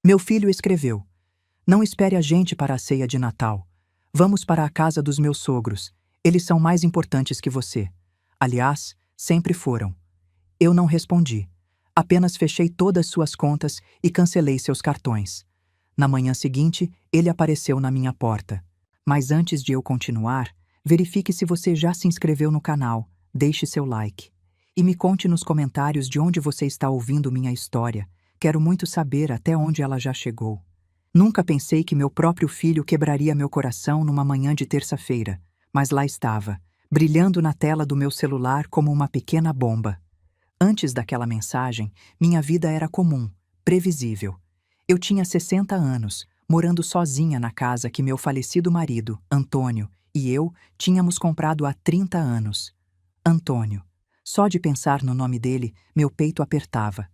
Meu filho escreveu: Não espere a gente para a ceia de Natal. Vamos para a casa dos meus sogros. Eles são mais importantes que você. Aliás, sempre foram. Eu não respondi. Apenas fechei todas suas contas e cancelei seus cartões. Na manhã seguinte, ele apareceu na minha porta. Mas antes de eu continuar, verifique se você já se inscreveu no canal, deixe seu like. E me conte nos comentários de onde você está ouvindo minha história. Quero muito saber até onde ela já chegou. Nunca pensei que meu próprio filho quebraria meu coração numa manhã de terça-feira, mas lá estava, brilhando na tela do meu celular como uma pequena bomba. Antes daquela mensagem, minha vida era comum, previsível. Eu tinha 60 anos, morando sozinha na casa que meu falecido marido, Antônio, e eu tínhamos comprado há 30 anos. Antônio. Só de pensar no nome dele, meu peito apertava.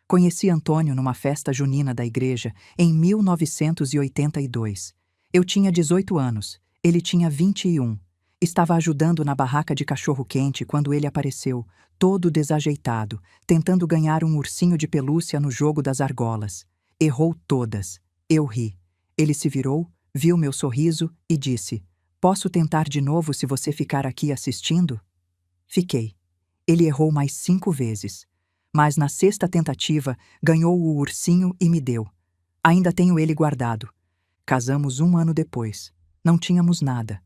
Conheci Antônio numa festa junina da igreja em 1982. Eu tinha 18 anos, ele tinha 21. Estava ajudando na barraca de cachorro-quente quando ele apareceu, todo desajeitado, tentando ganhar um ursinho de pelúcia no jogo das argolas. Errou todas. Eu ri. Ele se virou, viu meu sorriso e disse: Posso tentar de novo se você ficar aqui assistindo? Fiquei. Ele errou mais 5 vezes. Mas na sexta tentativa, ganhou o ursinho e me deu. Ainda tenho ele guardado. Casamos 1 ano depois. Não tínhamos nada.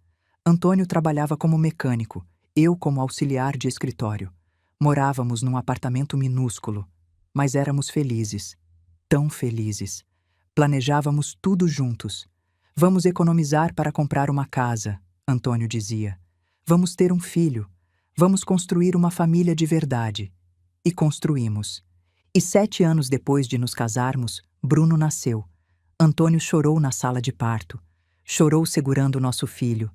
Antônio trabalhava como mecânico, eu como auxiliar de escritório. Morávamos num apartamento minúsculo, mas éramos felizes. Tão felizes. Planejávamos tudo juntos. Vamos economizar para comprar uma casa, Antônio dizia. Vamos ter um filho. Vamos construir uma família de verdade. E construímos. E 7 anos depois de nos casarmos, Bruno nasceu. Antônio chorou na sala de parto. Chorou segurando nosso filho.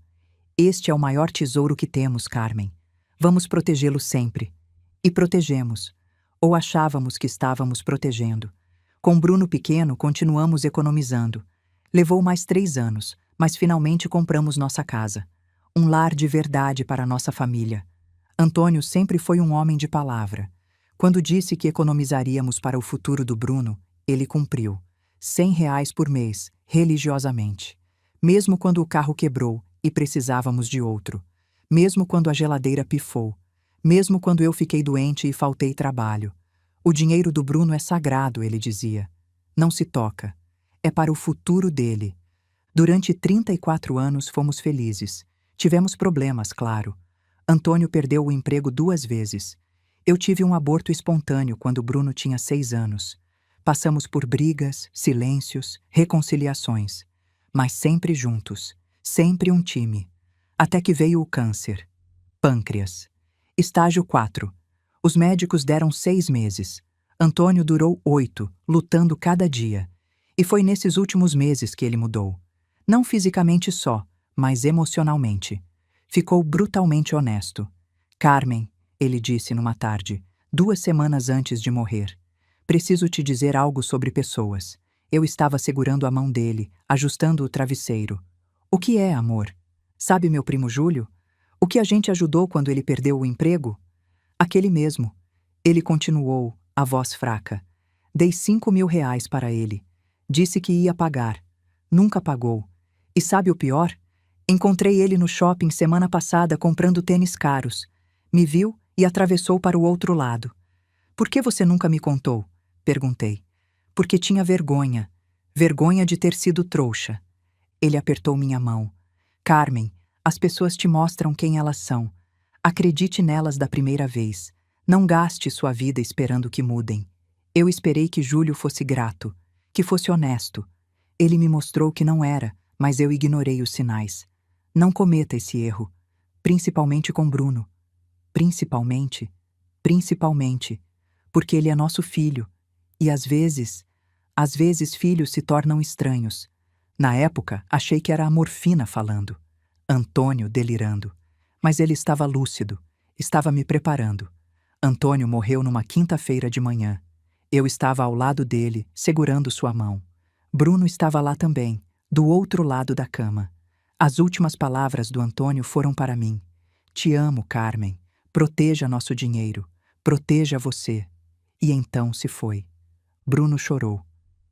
Este é o maior tesouro que temos, Carmen. Vamos protegê-lo sempre. E protegemos. Ou achávamos que estávamos protegendo. Com Bruno pequeno, continuamos economizando. Levou mais 3 anos, mas finalmente compramos nossa casa. Um lar de verdade para nossa família. Antônio sempre foi um homem de palavra. Quando disse que economizaríamos para o futuro do Bruno, ele cumpriu. R$ 100 por mês, religiosamente. Mesmo quando o carro quebrou e precisávamos de outro. Mesmo quando a geladeira pifou. Mesmo quando eu fiquei doente e faltei trabalho. O dinheiro do Bruno é sagrado, ele dizia. Não se toca. É para o futuro dele. Durante 34 anos fomos felizes. Tivemos problemas, claro. Antônio perdeu o emprego 2 vezes. Eu tive um aborto espontâneo quando Bruno tinha 6 anos. Passamos por brigas, silêncios, reconciliações. Mas sempre juntos. Sempre um time. Até que veio o câncer. Pâncreas. Estágio 4. Os médicos deram 6 meses. Antônio durou 8, lutando cada dia. E foi nesses últimos meses que ele mudou. Não fisicamente só, mas emocionalmente. Ficou brutalmente honesto. Carmen, ele disse numa tarde, 2 semanas antes de morrer. Preciso te dizer algo sobre pessoas. Eu estava segurando a mão dele, ajustando o travesseiro. O que é amor? Sabe meu primo Júlio? O que a gente ajudou quando ele perdeu o emprego? Aquele mesmo. Ele continuou, a voz fraca. Dei R$ 5.000 para ele. Disse que ia pagar. Nunca pagou. E sabe o pior? Encontrei ele no shopping semana passada comprando tênis caros. Me viu e atravessou para o outro lado. Por que você nunca me contou? Perguntei. Porque tinha vergonha. Vergonha de ter sido trouxa. Ele apertou minha mão. Carmen, as pessoas te mostram quem elas são. Acredite nelas da primeira vez. Não gaste sua vida esperando que mudem. Eu esperei que Júlio fosse grato, que fosse honesto. Ele me mostrou que não era, mas eu ignorei os sinais. Não cometa esse erro. Principalmente com Bruno. Principalmente, porque ele é nosso filho. E às vezes filhos se tornam estranhos. Na época, achei que era a morfina falando. Antônio delirando. Mas ele estava lúcido, estava me preparando. Antônio morreu numa quinta-feira de manhã. Eu estava ao lado dele, segurando sua mão. Bruno estava lá também, do outro lado da cama. As últimas palavras do Antônio foram para mim. Te amo, Carmen. Proteja nosso dinheiro. Proteja você. E então se foi. Bruno chorou.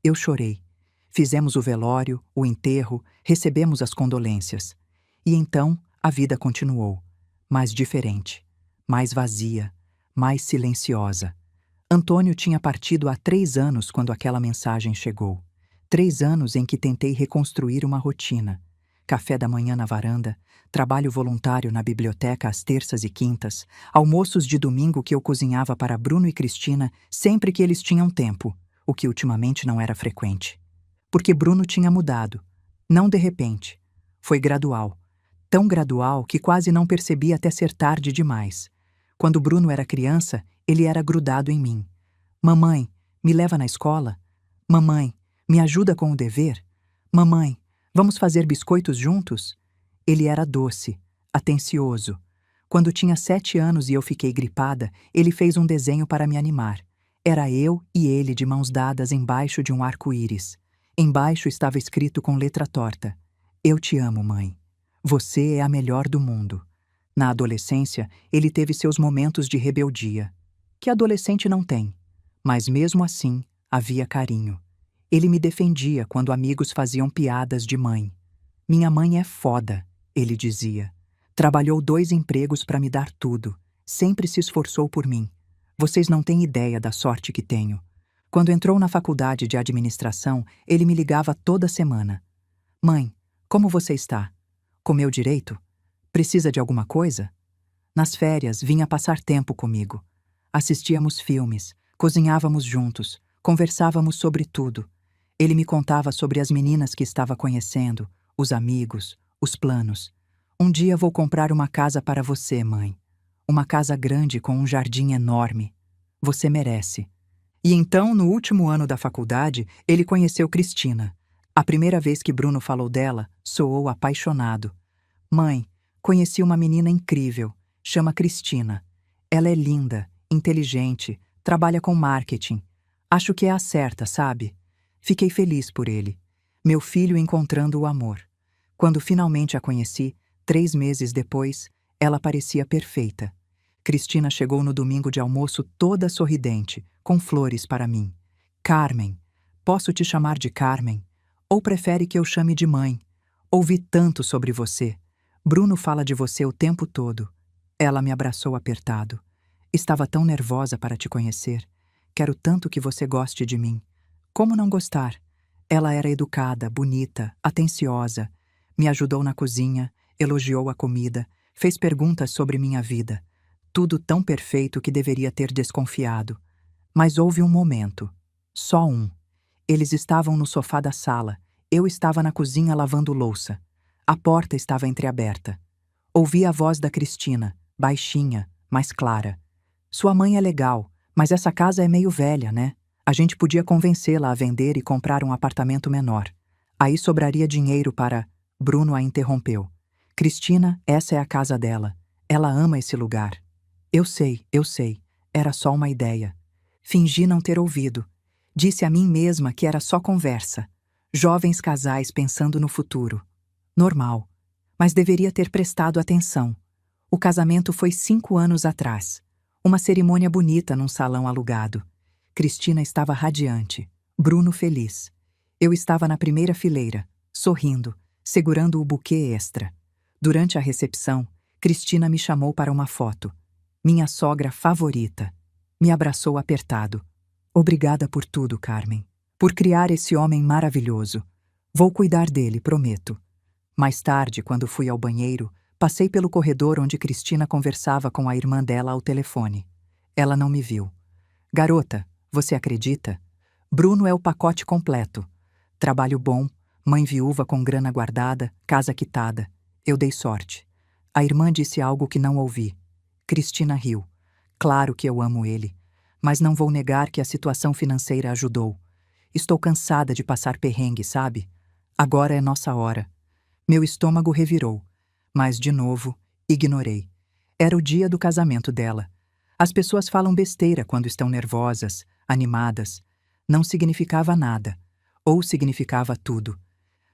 Eu chorei. Fizemos o velório, o enterro, recebemos as condolências. E então a vida continuou, mais diferente, mais vazia, mais silenciosa. Antônio tinha partido há 3 anos quando aquela mensagem chegou. 3 anos em que tentei reconstruir uma rotina. Café da manhã na varanda, trabalho voluntário na biblioteca às terças e quintas, almoços de domingo que eu cozinhava para Bruno e Cristina sempre que eles tinham tempo, o que ultimamente não era frequente. Porque Bruno tinha mudado. Não de repente. Foi gradual. Tão gradual que quase não percebi até ser tarde demais. Quando Bruno era criança, ele era grudado em mim. Mamãe, me leva na escola? Mamãe, me ajuda com o dever? Mamãe, vamos fazer biscoitos juntos? Ele era doce, atencioso. Quando tinha 7 anos e eu fiquei gripada, ele fez um desenho para me animar. Era eu e ele de mãos dadas embaixo de um arco-íris. Embaixo estava escrito com letra torta: Eu te amo, mãe. Você é a melhor do mundo. Na adolescência, ele teve seus momentos de rebeldia, que adolescente não tem, mas mesmo assim havia carinho. Ele me defendia quando amigos faziam piadas de mãe. Minha mãe é foda, ele dizia. Trabalhou 2 empregos para me dar tudo. Sempre se esforçou por mim. Vocês não têm ideia da sorte que tenho. Quando entrou na faculdade de administração, ele me ligava toda semana. Mãe, como você está? Comeu direito? Precisa de alguma coisa? Nas férias, vinha passar tempo comigo. Assistíamos filmes, cozinhávamos juntos, conversávamos sobre tudo. Ele me contava sobre as meninas que estava conhecendo, os amigos, os planos. Um dia vou comprar uma casa para você, mãe. Uma casa grande com um jardim enorme. Você merece. E então, no último ano da faculdade, ele conheceu Cristina. A primeira vez que Bruno falou dela, soou apaixonado. Mãe, conheci uma menina incrível. Chama Cristina. Ela é linda, inteligente, trabalha com marketing. Acho que é a certa, sabe? Fiquei feliz por ele. Meu filho encontrando o amor. Quando finalmente a conheci, 3 meses depois, ela parecia perfeita. Cristina chegou no domingo de almoço toda sorridente, com flores para mim. Carmen, posso te chamar de Carmen? Ou prefere que eu chame de mãe? Ouvi tanto sobre você. Bruno fala de você o tempo todo. Ela me abraçou apertado. Estava tão nervosa para te conhecer. Quero tanto que você goste de mim. Como não gostar? Ela era educada, bonita, atenciosa. Me ajudou na cozinha, elogiou a comida, fez perguntas sobre minha vida. Tudo tão perfeito que deveria ter desconfiado. Mas houve um momento. Só um. Eles estavam no sofá da sala. Eu estava na cozinha lavando louça. A porta estava entreaberta. Ouvi a voz da Cristina, baixinha, mas clara. Sua mãe é legal, mas essa casa é meio velha, né? A gente podia convencê-la a vender e comprar um apartamento menor. Aí sobraria dinheiro para... Bruno a interrompeu. Cristina, essa é a casa dela. Ela ama esse lugar. Eu sei. Era só uma ideia. Fingi não ter ouvido. Disse a mim mesma que era só conversa. Jovens casais pensando no futuro. Normal. Mas deveria ter prestado atenção. O casamento foi 5 anos atrás. Uma cerimônia bonita num salão alugado. Cristina estava radiante. Bruno feliz. Eu estava na primeira fileira, sorrindo, segurando o buquê extra. Durante a recepção, Cristina me chamou para uma foto. Minha sogra favorita. Me abraçou apertado. Obrigada por tudo, Carmen. Por criar esse homem maravilhoso. Vou cuidar dele, prometo. Mais tarde, quando fui ao banheiro, passei pelo corredor onde Cristina conversava com a irmã dela ao telefone. Ela não me viu. Garota, você acredita? Bruno é o pacote completo. Trabalho bom, mãe viúva com grana guardada, casa quitada. Eu dei sorte. A irmã disse algo que não ouvi. Cristina riu. Claro que eu amo ele. Mas não vou negar que a situação financeira ajudou. Estou cansada de passar perrengue, sabe? Agora é nossa hora. Meu estômago revirou. Mas, de novo, ignorei. Era o dia do casamento dela. As pessoas falam besteira quando estão nervosas, animadas. Não significava nada. Ou significava tudo.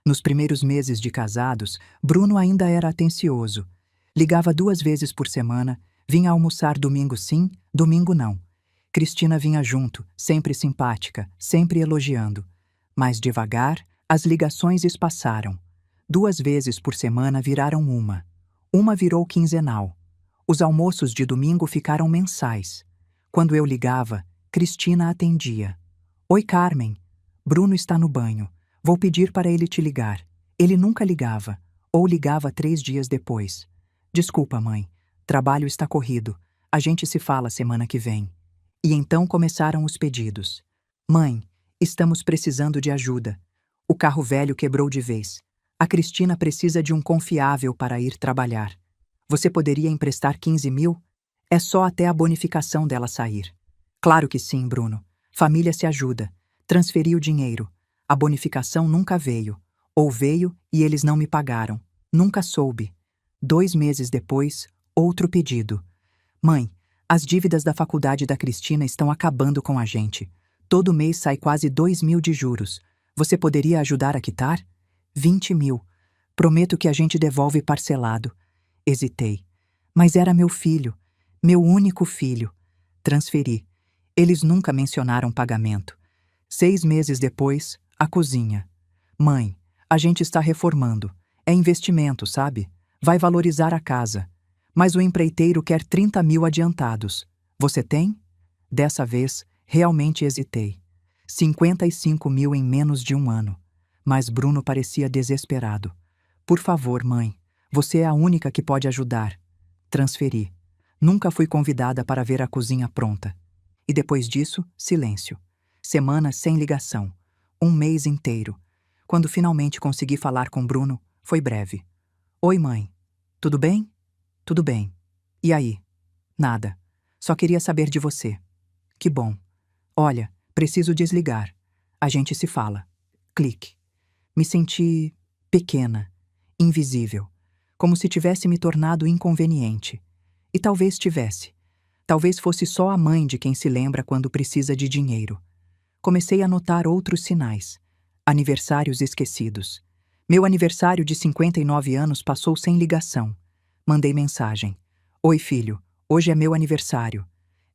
Nos primeiros meses de casados, Bruno ainda era atencioso. Ligava 2 vezes por semana, vinha almoçar domingo sim, domingo não. Cristina vinha junto, sempre simpática, sempre elogiando. Mas devagar, As ligações espaçaram. 2 vezes por semana viraram uma. Uma virou quinzenal. Os almoços de domingo ficaram mensais. Quando eu ligava, Cristina atendia. Oi, Carmen. Bruno está no banho. Vou pedir para ele te ligar. Ele nunca ligava, ou ligava 3 dias depois. Desculpa, mãe. Trabalho está corrido. A gente se fala semana que vem. E então começaram os pedidos. Mãe, estamos precisando de ajuda. O carro velho quebrou de vez. A Cristina precisa de um confiável para ir trabalhar. Você poderia emprestar 15 mil? É só até a bonificação dela sair. Claro que sim, Bruno. Família se ajuda. Transferi o dinheiro. A bonificação nunca veio. Ou veio e eles não me pagaram. Nunca soube. 2 meses depois, outro pedido. Mãe, as dívidas da faculdade da Cristina estão acabando com a gente. Todo mês sai quase 2 mil de juros. Você poderia ajudar a quitar? 20 mil. Prometo que a gente devolve parcelado. Hesitei. Mas era meu filho. Meu único filho. Transferi. Eles nunca mencionaram pagamento. 6 meses depois, a cozinha. Mãe, a gente está reformando. É investimento, sabe? Vai valorizar a casa. Mas o empreiteiro quer 30 mil adiantados. Você tem? Dessa vez, realmente hesitei. 55 mil em menos de 1 ano. Mas Bruno parecia desesperado. Por favor, mãe. Você é a única que pode ajudar. Transferi. Nunca fui convidada para ver a cozinha pronta. E depois disso, silêncio. Semanas sem ligação. 1 mês inteiro. Quando finalmente consegui falar com Bruno, foi breve. Oi, mãe. Tudo bem? Tudo bem. E aí? Nada. Só queria saber de você. Que bom. Olha, preciso desligar. A gente se fala. Clique. Me senti pequena, invisível, como se tivesse me tornado inconveniente. E talvez tivesse. Talvez fosse só a mãe de quem se lembra quando precisa de dinheiro. Comecei a notar outros sinais. Aniversários esquecidos. Meu aniversário de 59 anos passou sem ligação. Mandei mensagem. Oi, filho. Hoje é meu aniversário.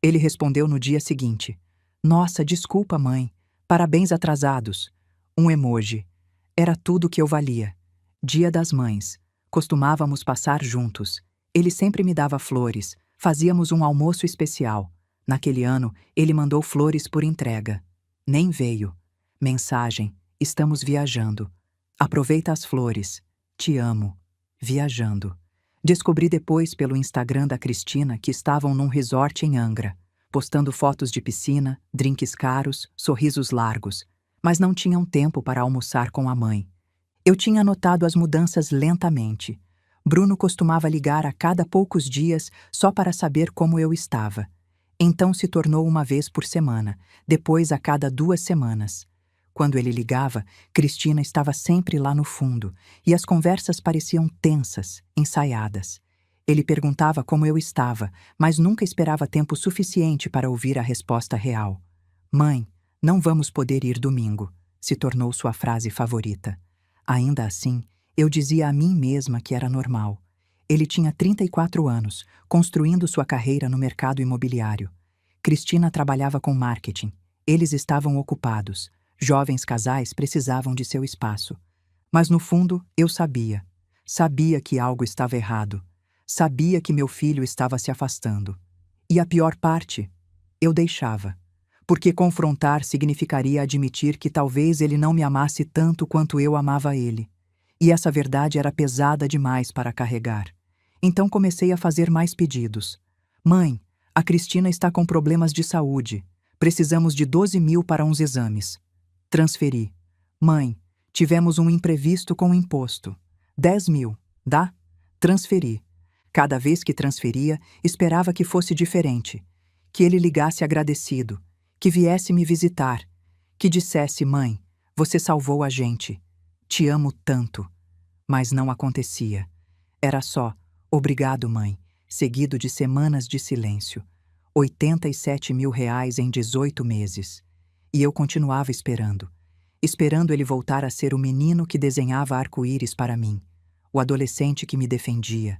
Ele respondeu no dia seguinte. Nossa, desculpa, mãe. Parabéns atrasados. Um emoji. Era tudo que eu valia. Dia das Mães. Costumávamos passar juntos. Ele sempre me dava flores. Fazíamos um almoço especial. Naquele ano, ele mandou flores por entrega. Nem veio. Mensagem. Estamos viajando. Aproveita as flores. Te amo. Viajando. Descobri depois pelo Instagram da Cristina que estavam num resort em Angra, postando fotos de piscina, drinks caros, sorrisos largos, mas não tinham tempo para almoçar com a mãe. Eu tinha notado as mudanças lentamente. Bruno costumava ligar a cada poucos dias só para saber como eu estava. Então se tornou 1 vez por semana, depois a cada 2 semanas. Quando ele ligava, Cristina estava sempre lá no fundo, e as conversas pareciam tensas, ensaiadas. Ele perguntava como eu estava, mas nunca esperava tempo suficiente para ouvir a resposta real. Mãe, não vamos poder ir domingo, se tornou sua frase favorita. Ainda assim, eu dizia a mim mesma que era normal. Ele tinha 34 anos, construindo sua carreira no mercado imobiliário. Cristina trabalhava com marketing. Eles estavam ocupados. Jovens casais precisavam de seu espaço. Mas no fundo, eu sabia. Sabia que algo estava errado. Sabia que meu filho estava se afastando. E a pior parte, eu deixava. Porque confrontar significaria admitir que talvez ele não me amasse tanto quanto eu amava ele. E essa verdade era pesada demais para carregar. Então comecei a fazer mais pedidos. Mãe, a Cristina está com problemas de saúde. Precisamos de 12 mil para uns exames. Transferi. Mãe, tivemos um imprevisto com o imposto. 10 mil. Dá? Transferi. Cada vez que transferia, esperava que fosse diferente. Que ele ligasse agradecido. Que viesse me visitar. Que dissesse, mãe, você salvou a gente. Te amo tanto. Mas não acontecia. Era só, obrigado, mãe, seguido de semanas de silêncio. 87 mil reais em 18 meses. E eu continuava esperando. Esperando ele voltar a ser o menino que desenhava arco-íris para mim. O adolescente que me defendia.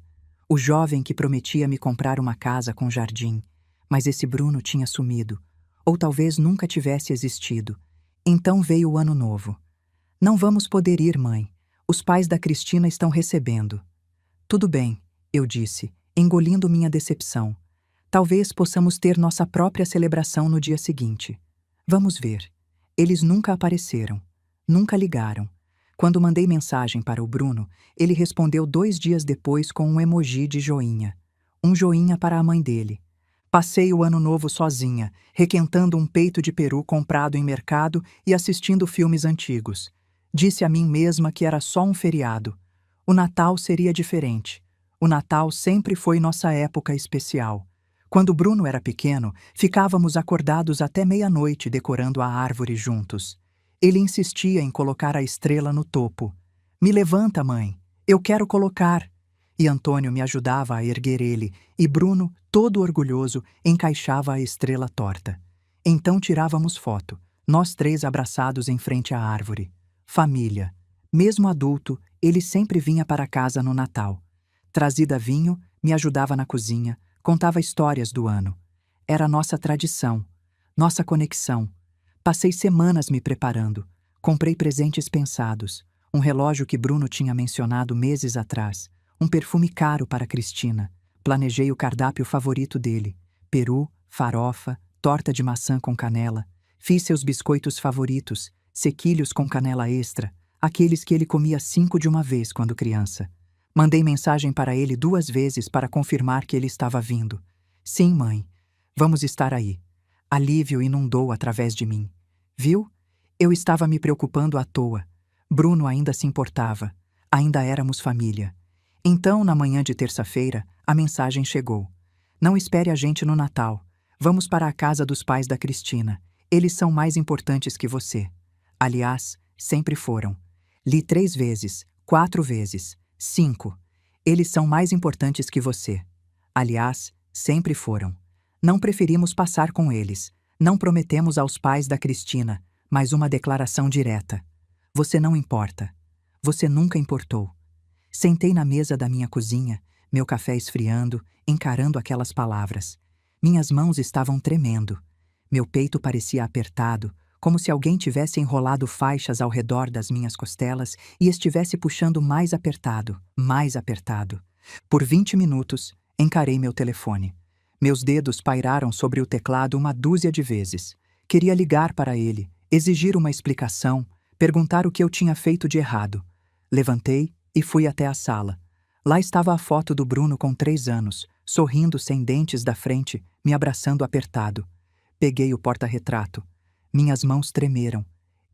O jovem que prometia me comprar uma casa com jardim. Mas esse Bruno tinha sumido. Ou talvez nunca tivesse existido. Então veio o ano novo. Não vamos poder ir, mãe. Os pais da Cristina estão recebendo. Tudo bem, eu disse, engolindo minha decepção. Talvez possamos ter nossa própria celebração no dia seguinte. Vamos ver. Eles nunca apareceram. Nunca ligaram. Quando mandei mensagem para o Bruno, ele respondeu 2 dias depois com um emoji de joinha. Um joinha para a mãe dele. Passei o ano novo sozinha, requentando um peito de peru comprado em mercado e assistindo filmes antigos. Disse a mim mesma que era só um feriado. O Natal seria diferente. O Natal sempre foi nossa época especial. Quando Bruno era pequeno, ficávamos acordados até meia-noite decorando a árvore juntos. Ele insistia em colocar a estrela no topo. Me levanta, mãe. Eu quero colocar. E Antônio me ajudava a erguer ele, e Bruno, todo orgulhoso, encaixava a estrela torta. Então tirávamos foto, nós 3 abraçados em frente à árvore. Família. Mesmo adulto, ele sempre vinha para casa no Natal. Trazida vinho, me ajudava na cozinha, contava histórias do ano. Era nossa tradição, nossa conexão. Passei semanas me preparando. Comprei presentes pensados. Um relógio que Bruno tinha mencionado meses atrás. Um perfume caro para Cristina. Planejei o cardápio favorito dele. Peru, farofa, torta de maçã com canela. Fiz seus biscoitos favoritos, sequilhos com canela extra, aqueles que ele comia 5 de uma vez quando criança. Mandei mensagem para ele 2 vezes para confirmar que ele estava vindo. Sim, mãe. Vamos estar aí. Alívio inundou através de mim. Viu? Eu estava me preocupando à toa. Bruno ainda se importava. Ainda éramos família. Então, na manhã de terça-feira, a mensagem chegou. Não espere a gente no Natal. Vamos para a casa dos pais da Cristina. Eles são mais importantes que você. Aliás, sempre foram. Li 3 vezes, 4 vezes, 5. Eles são mais importantes que você. Aliás, sempre foram. Não preferimos passar com eles. Não prometemos aos pais da Cristina, mas uma declaração direta. Você não importa. Você nunca importou. Sentei na mesa da minha cozinha, meu café esfriando, encarando aquelas palavras. Minhas mãos estavam tremendo. Meu peito parecia apertado, como se alguém tivesse enrolado faixas ao redor das minhas costelas e estivesse puxando mais apertado, mais apertado. Por 20 minutos, encarei meu telefone. Meus dedos pairaram sobre o teclado uma dúzia de vezes. Queria ligar para ele, exigir uma explicação, perguntar o que eu tinha feito de errado. Levantei e fui até a sala. Lá estava a foto do Bruno com 3 anos, sorrindo sem dentes da frente, me abraçando apertado. Peguei o porta-retrato. Minhas mãos tremeram.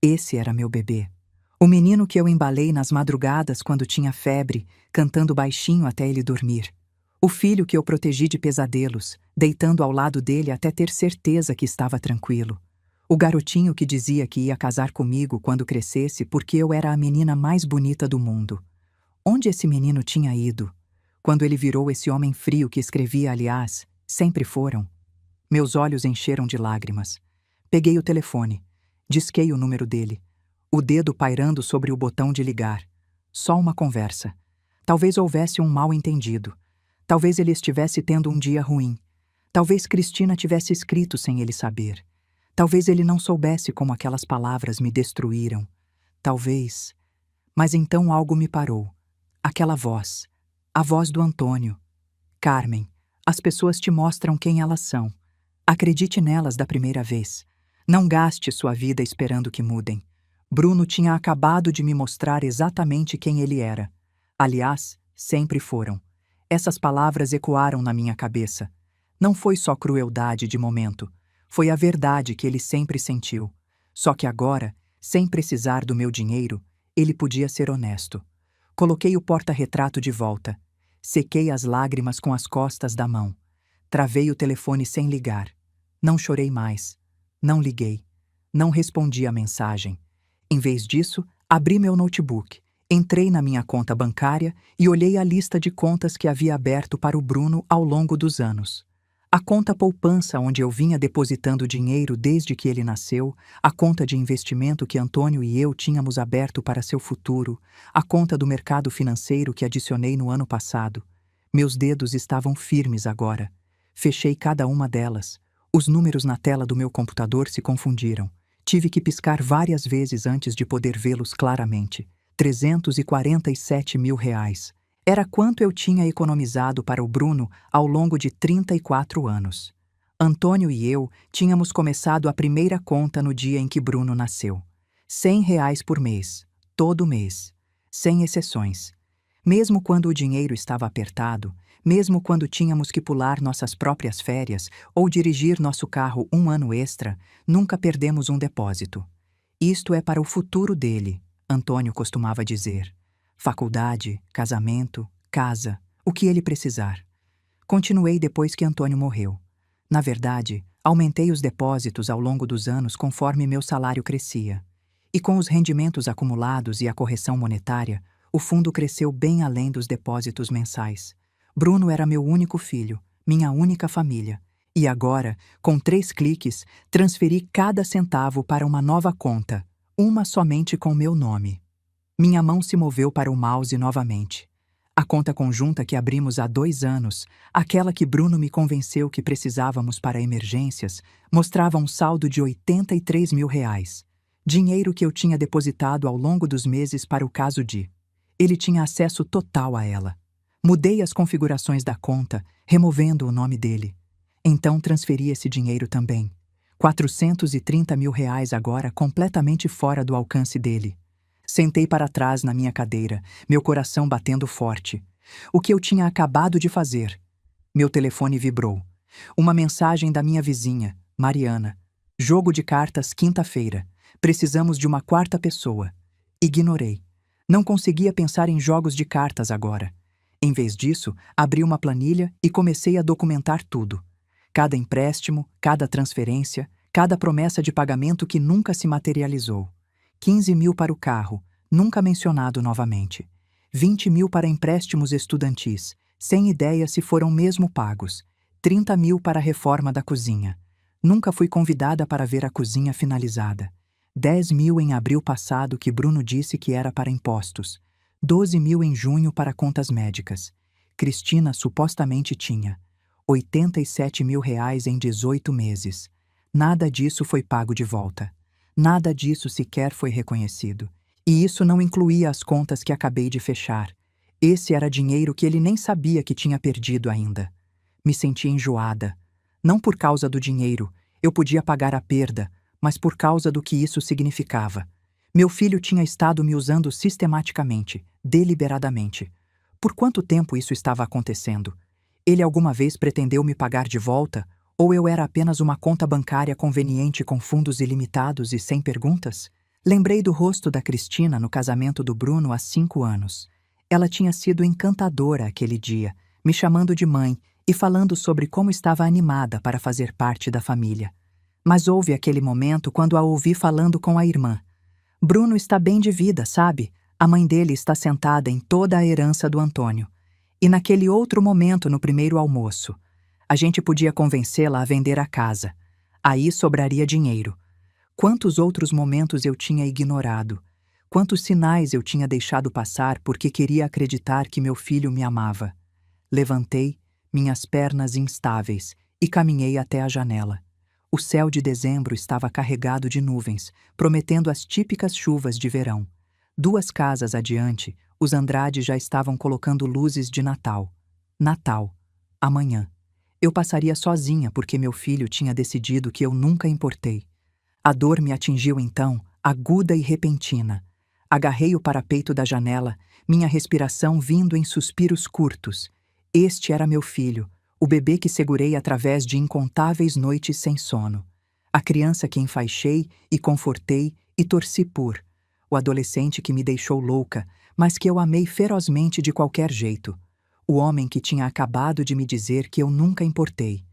Esse era meu bebê. O menino que eu embalei nas madrugadas quando tinha febre, cantando baixinho até ele dormir. O filho que eu protegi de pesadelos, deitando ao lado dele até ter certeza que estava tranquilo. O garotinho que dizia que ia casar comigo quando crescesse porque eu era a menina mais bonita do mundo. Onde esse menino tinha ido? Quando ele virou esse homem frio que escrevia, aliás, sempre foram. Meus olhos encheram de lágrimas. Peguei o telefone. Disquei o número dele. O dedo pairando sobre o botão de ligar. Só uma conversa. Talvez houvesse um mal-entendido. Talvez ele estivesse tendo um dia ruim. Talvez Cristina tivesse escrito sem ele saber. Talvez ele não soubesse como aquelas palavras me destruíram. Talvez... Mas então algo me parou. Aquela voz. A voz do Antônio. Carmen, as pessoas te mostram quem elas são. Acredite nelas da primeira vez. Não gaste sua vida esperando que mudem. Bruno tinha acabado de me mostrar exatamente quem ele era. Aliás, sempre foram. Essas palavras ecoaram na minha cabeça. Não foi só crueldade de momento. Foi a verdade que ele sempre sentiu. Só que agora, sem precisar do meu dinheiro, ele podia ser honesto. Coloquei o porta-retrato de volta. Sequei as lágrimas com as costas da mão. Travei o telefone sem ligar. Não chorei mais. Não liguei. Não respondi a mensagem. Em vez disso, abri meu notebook. Entrei na minha conta bancária e olhei a lista de contas que havia aberto para o Bruno ao longo dos anos. A conta poupança onde eu vinha depositando dinheiro desde que ele nasceu, a conta de investimento que Antônio e eu tínhamos aberto para seu futuro, a conta do mercado financeiro que adicionei no ano passado. Meus dedos estavam firmes agora. Fechei cada uma delas. Os números na tela do meu computador se confundiram. Tive que piscar várias vezes antes de poder vê-los claramente. 347 mil reais. Era quanto eu tinha economizado para o Bruno ao longo de 34 anos. Antônio e eu tínhamos começado a primeira conta no dia em que Bruno nasceu. 100 reais por mês, todo mês, sem exceções. Mesmo quando o dinheiro estava apertado, mesmo quando tínhamos que pular nossas próprias férias ou dirigir nosso carro um ano extra, nunca perdemos um depósito. Isto é para o futuro dele, Antônio costumava dizer. Faculdade, casamento, casa, o que ele precisar. Continuei depois que Antônio morreu. Na verdade, aumentei os depósitos ao longo dos anos conforme meu salário crescia. E com os rendimentos acumulados e a correção monetária, o fundo cresceu bem além dos depósitos mensais. Bruno era meu único filho, minha única família. E agora, com 3 cliques, transferi cada centavo para uma nova conta, uma somente com meu nome. Minha mão se moveu para o mouse novamente. A conta conjunta que abrimos há 2 anos, aquela que Bruno me convenceu que precisávamos para emergências, mostrava um saldo de 83 mil reais. Dinheiro que eu tinha depositado ao longo dos meses para o caso de. Ele tinha acesso total a ela. Mudei as configurações da conta, removendo o nome dele. Então transferi esse dinheiro também. 430 mil reais agora completamente fora do alcance dele. Sentei para trás na minha cadeira, meu coração batendo forte. O que eu tinha acabado de fazer? Meu telefone vibrou. Uma mensagem da minha vizinha, Mariana. Jogo de cartas quinta-feira. Precisamos de uma 4ª pessoa. Ignorei. Não conseguia pensar em jogos de cartas agora. Em vez disso, abri uma planilha e comecei a documentar tudo. Cada empréstimo, cada transferência, cada promessa de pagamento que nunca se materializou. 15 mil para o carro, nunca mencionado novamente. 20 mil para empréstimos estudantis, sem ideia se foram mesmo pagos. 30 mil para a reforma da cozinha. Nunca fui convidada para ver a cozinha finalizada. 10 mil em abril passado que Bruno disse que era para impostos. 12 mil em junho para contas médicas. Cristina supostamente tinha. 87 mil reais em 18 meses. Nada disso foi pago de volta. Nada disso sequer foi reconhecido. E isso não incluía as contas que acabei de fechar. Esse era dinheiro que ele nem sabia que tinha perdido ainda. Me senti enjoada. Não por causa do dinheiro, eu podia pagar a perda, mas por causa do que isso significava. Meu filho tinha estado me usando sistematicamente, deliberadamente. Por quanto tempo isso estava acontecendo? Ele alguma vez pretendeu me pagar de volta? Ou eu era apenas uma conta bancária conveniente com fundos ilimitados e sem perguntas? Lembrei do rosto da Cristina no casamento do Bruno há 5 anos. Ela tinha sido encantadora aquele dia, me chamando de mãe e falando sobre como estava animada para fazer parte da família. Mas houve aquele momento quando a ouvi falando com a irmã. Bruno está bem de vida, sabe? A mãe dele está sentada em toda a herança do Antônio. E naquele outro momento no primeiro almoço, a gente podia convencê-la a vender a casa. Aí sobraria dinheiro. Quantos outros momentos eu tinha ignorado? Quantos sinais eu tinha deixado passar porque queria acreditar que meu filho me amava? Levantei, minhas pernas instáveis, e caminhei até a janela. O céu de dezembro estava carregado de nuvens, prometendo as típicas chuvas de verão. 2 casas adiante, os Andrade já estavam colocando luzes de Natal. Natal. Amanhã. Eu passaria sozinha porque meu filho tinha decidido que eu nunca importei. A dor me atingiu então, aguda e repentina. Agarrei o parapeito da janela, minha respiração vindo em suspiros curtos. Este era meu filho, o bebê que segurei através de incontáveis noites sem sono. A criança que enfaixei e confortei e torci por. O adolescente que me deixou louca, mas que eu amei ferozmente de qualquer jeito. O homem que tinha acabado de me dizer que eu nunca importei.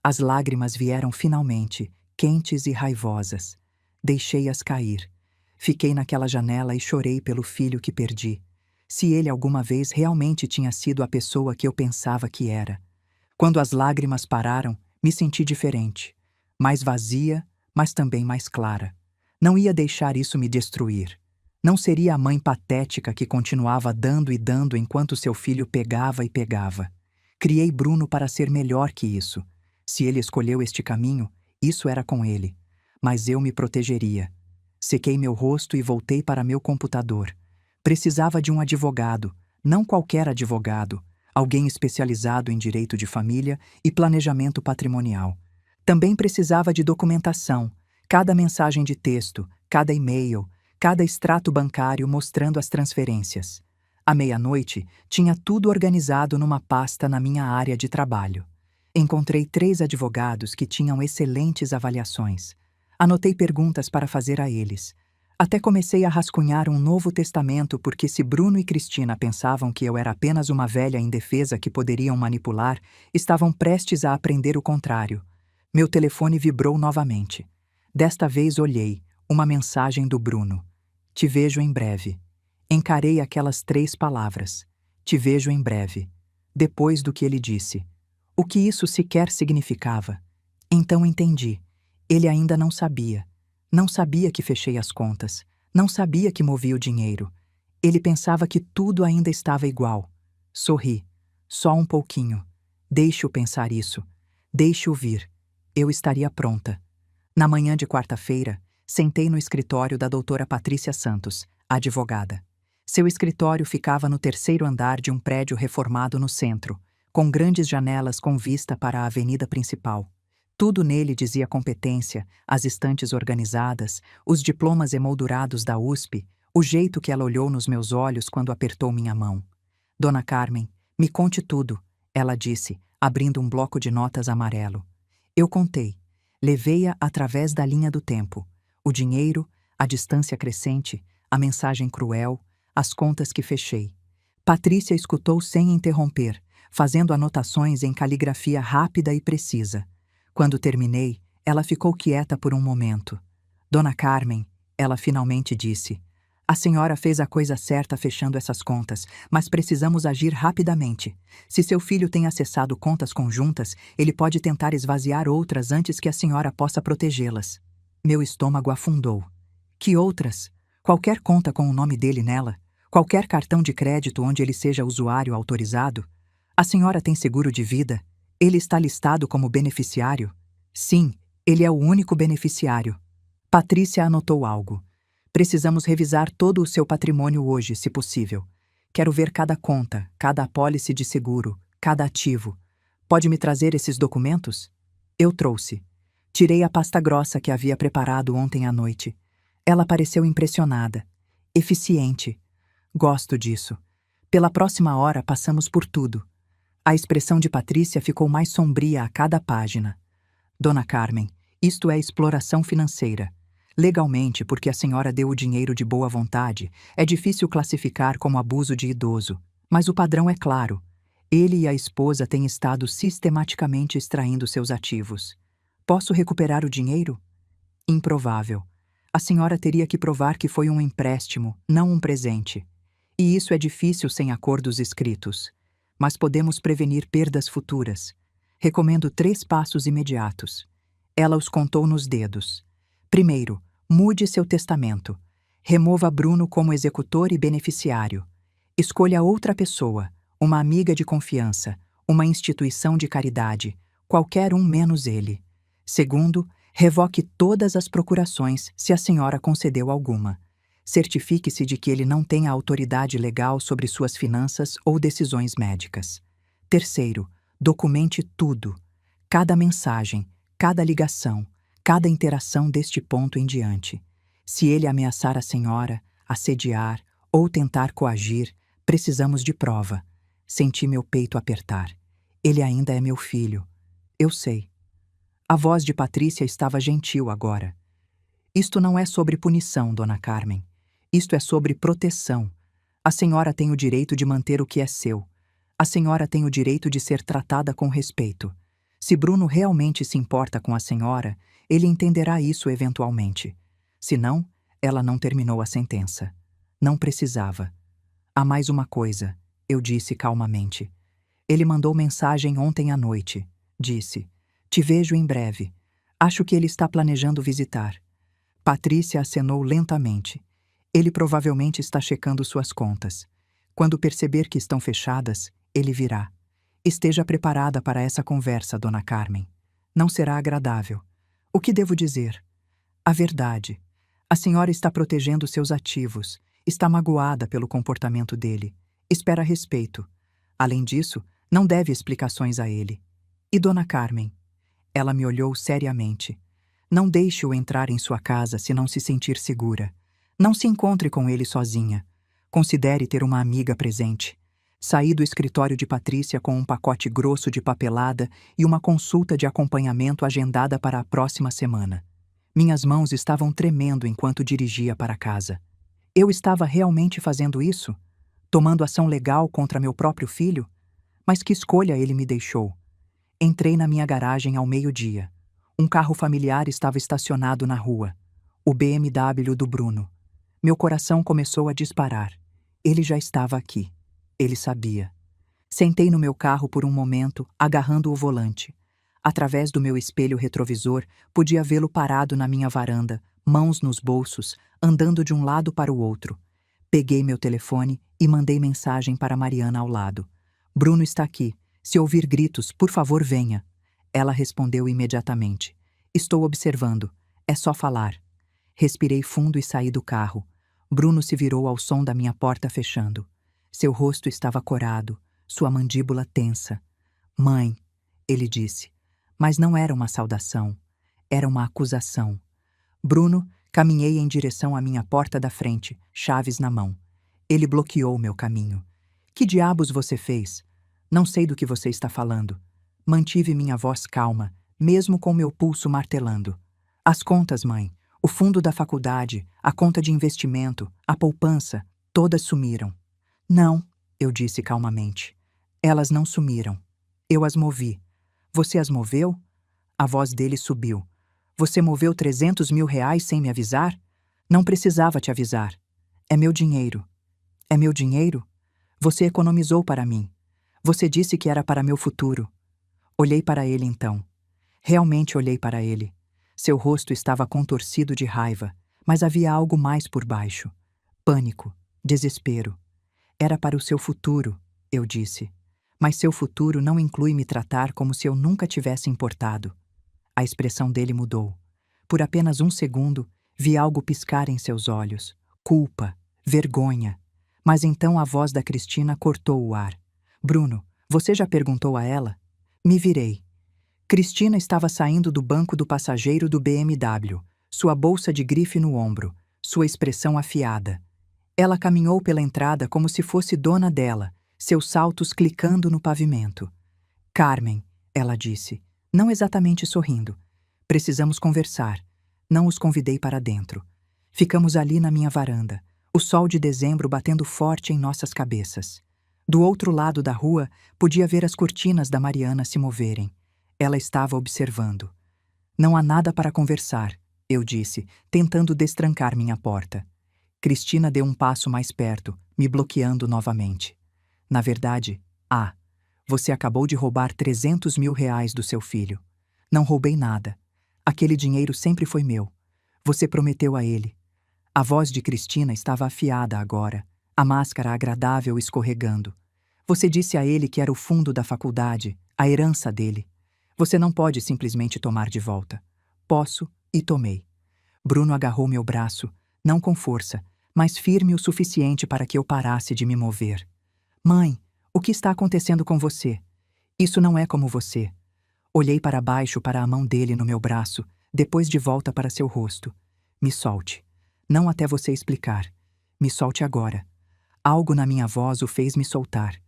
As lágrimas vieram finalmente, quentes e raivosas. Deixei-as cair. Fiquei naquela janela e chorei pelo filho que perdi. Se ele alguma vez realmente tinha sido a pessoa que eu pensava que era. Quando as lágrimas pararam, me senti diferente. Mais vazia, mas também mais clara. Não ia deixar isso me destruir. Não seria a mãe patética que continuava dando e dando enquanto seu filho pegava e pegava. Criei Bruno para ser melhor que isso. Se ele escolheu este caminho, isso era com ele. mas eu me protegeria. Sequei meu rosto e voltei para meu computador. Precisava de um advogado, não qualquer advogado, alguém especializado em direito de família e planejamento patrimonial. Também precisava de documentação, cada mensagem de texto, cada e-mail, cada extrato bancário mostrando as transferências. À meia-noite, tinha tudo organizado numa pasta na minha área de trabalho. Encontrei 3 advogados que tinham excelentes avaliações. Anotei perguntas para fazer a eles. Até comecei a rascunhar um novo testamento porque se Bruno e Cristina pensavam que eu era apenas uma velha indefesa que poderiam manipular, estavam prestes a aprender o contrário. Meu telefone vibrou novamente. Desta vez olhei, uma mensagem do Bruno. Te vejo em breve. Encarei aquelas 3 palavras. Te vejo em breve. Depois do que ele disse. O que isso sequer significava? Então entendi. Ele ainda não sabia. Não sabia que fechei as contas. Não sabia que movi o dinheiro. Ele pensava que tudo ainda estava igual. Sorri. Só um pouquinho. Deixe-o pensar isso. Deixe-o vir. Eu estaria pronta. Na manhã de quarta-feira, sentei no escritório da doutora Patrícia Santos, a advogada. Seu escritório ficava no 3º andar de um prédio reformado no centro, com grandes janelas com vista para a avenida principal. Tudo nele dizia competência, as estantes organizadas, os diplomas emoldurados da USP, o jeito que ela olhou nos meus olhos quando apertou minha mão. Dona Carmen, me conte tudo, ela disse, abrindo um bloco de notas amarelo. Eu contei. Levei-a através da linha do tempo. O dinheiro, a distância crescente, a mensagem cruel, as contas que fechei. Patrícia escutou sem interromper, fazendo anotações em caligrafia rápida e precisa. Quando terminei, ela ficou quieta por um momento. Dona Carmen, ela finalmente disse, a senhora fez a coisa certa fechando essas contas, mas precisamos agir rapidamente. Se seu filho tem acessado contas conjuntas, ele pode tentar esvaziar outras antes que a senhora possa protegê-las. Meu estômago afundou. Que outras? Qualquer conta com o nome dele nela? Qualquer cartão de crédito onde ele seja usuário autorizado? A senhora tem seguro de vida? Ele está listado como beneficiário? Sim, ele é o único beneficiário. Patrícia anotou algo. Precisamos revisar todo o seu patrimônio hoje, se possível. Quero ver cada conta, cada apólice de seguro, cada ativo. Pode me trazer esses documentos? Eu trouxe. Tirei a pasta grossa que havia preparado ontem à noite. Ela pareceu impressionada. Eficiente. Gosto disso. Pela próxima hora passamos por tudo. A expressão de Patrícia ficou mais sombria a cada página. Dona Carmen, isto é exploração financeira. Legalmente, porque a senhora deu o dinheiro de boa vontade, é difícil classificar como abuso de idoso, mas o padrão é claro. Ele e a esposa têm estado sistematicamente extraindo seus ativos. Posso recuperar o dinheiro? Improvável. A senhora teria que provar que foi um empréstimo, não um presente. E isso é difícil sem acordos escritos. Mas podemos prevenir perdas futuras. Recomendo 3 passos imediatos. Ela os contou nos dedos. Primeiro, mude seu testamento. Remova Bruno como executor e beneficiário. Escolha outra pessoa, uma amiga de confiança, uma instituição de caridade, qualquer um menos ele. Segundo, revoque todas as procurações se a senhora concedeu alguma. Certifique-se de que ele não tem a autoridade legal sobre suas finanças ou decisões médicas. Terceiro, documente tudo. Cada mensagem, cada ligação, cada interação deste ponto em diante. Se ele ameaçar a senhora, assediar ou tentar coagir, precisamos de prova. Senti meu peito apertar. Ele ainda é meu filho. Eu sei. A voz de Patrícia estava gentil agora. Isto não é sobre punição, Dona Carmen. Isto é sobre proteção. A senhora tem o direito de manter o que é seu. A senhora tem o direito de ser tratada com respeito. Se Bruno realmente se importa com a senhora, ele entenderá isso eventualmente. Se não, ela não terminou a sentença. Não precisava. Há mais uma coisa, eu disse calmamente. Ele mandou mensagem ontem à noite. Disse, te vejo em breve. Acho que ele está planejando visitar. Patrícia acenou lentamente. Ele provavelmente está checando suas contas. Quando perceber que estão fechadas, ele virá. Esteja preparada para essa conversa, Dona Carmen. Não será agradável. O que devo dizer? A verdade. A senhora está protegendo seus ativos. Está magoada pelo comportamento dele. Espera respeito. Além disso, não deve explicações a ele. E Dona Carmen? Ela me olhou seriamente. Não deixe-o entrar em sua casa se não se sentir segura. Não se encontre com ele sozinha. Considere ter uma amiga presente. Saí do escritório de Patrícia com um pacote grosso de papelada e uma consulta de acompanhamento agendada para a próxima semana. Minhas mãos estavam tremendo enquanto dirigia para casa. Eu estava realmente fazendo isso? Tomando ação legal contra meu próprio filho? Mas que escolha ele me deixou? Entrei na minha garagem ao meio-dia. Um carro familiar estava estacionado na rua. O BMW do Bruno. Meu coração começou a disparar. Ele já estava aqui. Ele sabia. Sentei no meu carro por um momento, agarrando o volante. Através do meu espelho retrovisor, podia vê-lo parado na minha varanda, mãos nos bolsos, andando de um lado para o outro. Peguei meu telefone e mandei mensagem para Mariana ao lado. Bruno está aqui. Se ouvir gritos, por favor, venha. Ela respondeu imediatamente. Estou observando. É só falar. Respirei fundo e saí do carro. Bruno se virou ao som da minha porta fechando. Seu rosto estava corado, sua mandíbula tensa. Mãe, ele disse. Mas não era uma saudação. Era uma acusação. Bruno, caminhei em direção à minha porta da frente, chaves na mão. Ele bloqueou meu caminho. Que diabos você fez? Não sei do que você está falando. Mantive minha voz calma, mesmo com meu pulso martelando. As contas, mãe. O fundo da faculdade, a conta de investimento, a poupança, todas sumiram. Não, eu disse calmamente. Elas não sumiram. Eu as movi. Você as moveu? A voz dele subiu. Você moveu 300 mil reais sem me avisar? Não precisava te avisar. É meu dinheiro. É meu dinheiro? Você economizou para mim. Você disse que era para meu futuro. Olhei para ele então. Realmente olhei para ele. Seu rosto estava contorcido de raiva, mas havia algo mais por baixo. Pânico, desespero. Era para o seu futuro, eu disse. Mas seu futuro não inclui me tratar como se eu nunca tivesse importado. A expressão dele mudou. Por apenas um segundo, vi algo piscar em seus olhos. Culpa, vergonha. Mas então a voz da Cristina cortou o ar. Bruno, você já perguntou a ela? Me virei. Cristina estava saindo do banco do passageiro do BMW, sua bolsa de grife no ombro, sua expressão afiada. Ela caminhou pela entrada como se fosse dona dela, seus saltos clicando no pavimento. Carmen, ela disse, não exatamente sorrindo. Precisamos conversar. Não os convidei para dentro. Ficamos ali na minha varanda, o sol de dezembro batendo forte em nossas cabeças. Do outro lado da rua, podia ver as cortinas da Mariana se moverem. Ela estava observando. Não há nada para conversar, eu disse, tentando destrancar minha porta. Cristina deu um passo mais perto, me bloqueando novamente. Na verdade, você acabou de roubar 300 mil reais do seu filho. Não roubei nada. Aquele dinheiro sempre foi meu. Você prometeu a ele. A voz de Cristina estava afiada agora, a máscara agradável escorregando. Você disse a ele que era o fundo da faculdade, a herança dele. Você não pode simplesmente tomar de volta. Posso, e tomei. Bruno agarrou meu braço, não com força, mas firme o suficiente para que eu parasse de me mover. Mãe, o que está acontecendo com você? Isso não é como você. Olhei para baixo para a mão dele no meu braço, depois de volta para seu rosto. Me solte. Não até você explicar. Me solte agora. Algo na minha voz o fez me soltar.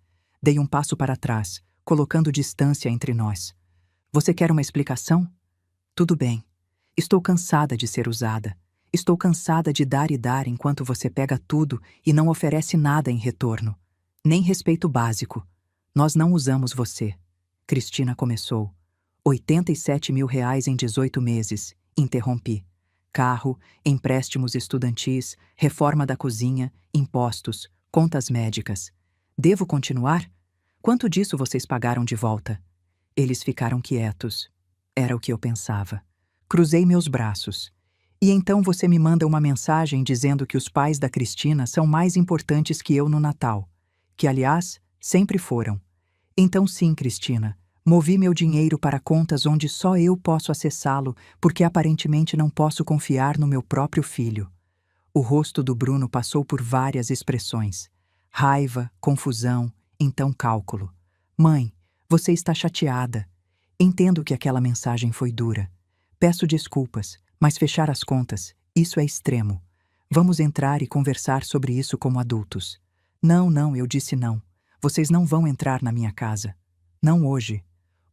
Dei um passo para trás, colocando distância entre nós. Você quer uma explicação? Tudo bem. Estou cansada de ser usada. Estou cansada de dar e dar enquanto você pega tudo e não oferece nada em retorno. Nem respeito básico. Nós não usamos você. Cristina começou. 87 mil reais em 18 meses. Interrompi. Carro, empréstimos estudantis, reforma da cozinha, impostos, contas médicas. Devo continuar? Quanto disso vocês pagaram de volta? Eles ficaram quietos. Era o que eu pensava. Cruzei meus braços. E então você me manda uma mensagem dizendo que os pais da Cristina são mais importantes que eu no Natal. Que, aliás, sempre foram. Então sim, Cristina, Movi meu dinheiro para contas onde só eu posso acessá-lo, porque aparentemente não posso confiar no meu próprio filho. O rosto do Bruno passou por várias expressões: raiva, confusão, então cálculo. Mãe, você está chateada. Entendo que aquela mensagem foi dura. Peço desculpas, mas fechar as contas, isso é extremo. Vamos entrar e conversar sobre isso como adultos. Não, não, eu disse não. Vocês não vão entrar na minha casa. Não hoje.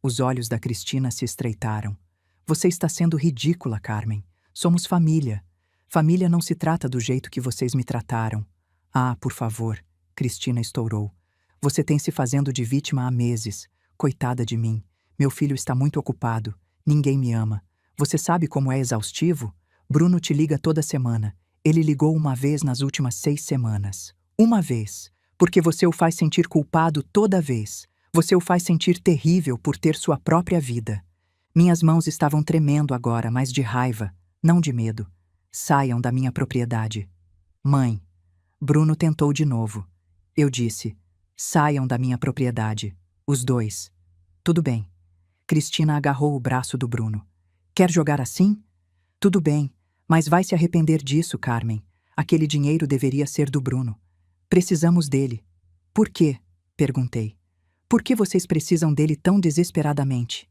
Os olhos da Cristina se estreitaram. Você está sendo ridícula, Carmen. Somos família. Família não se trata do jeito que vocês me trataram. Ah, por favor, Cristina estourou. Você tem se fazendo de vítima há meses. Coitada de mim. Meu filho está muito ocupado. Ninguém me ama. Você sabe como é exaustivo? Bruno te liga toda semana. Ele ligou uma vez nas últimas 6 semanas. Uma vez. Porque você o faz sentir culpado toda vez. Você o faz sentir terrível por ter sua própria vida. Minhas mãos estavam tremendo agora, mas de raiva, não de medo. Saiam da minha propriedade. Mãe. Bruno tentou de novo. Eu disse: saiam da minha propriedade. Os dois. Tudo bem. Cristina agarrou o braço do Bruno. Quer jogar assim? Tudo bem, mas vai se arrepender disso, Carmen. Aquele dinheiro deveria ser do Bruno. Precisamos dele. Por quê? Perguntei. Por que vocês precisam dele tão desesperadamente?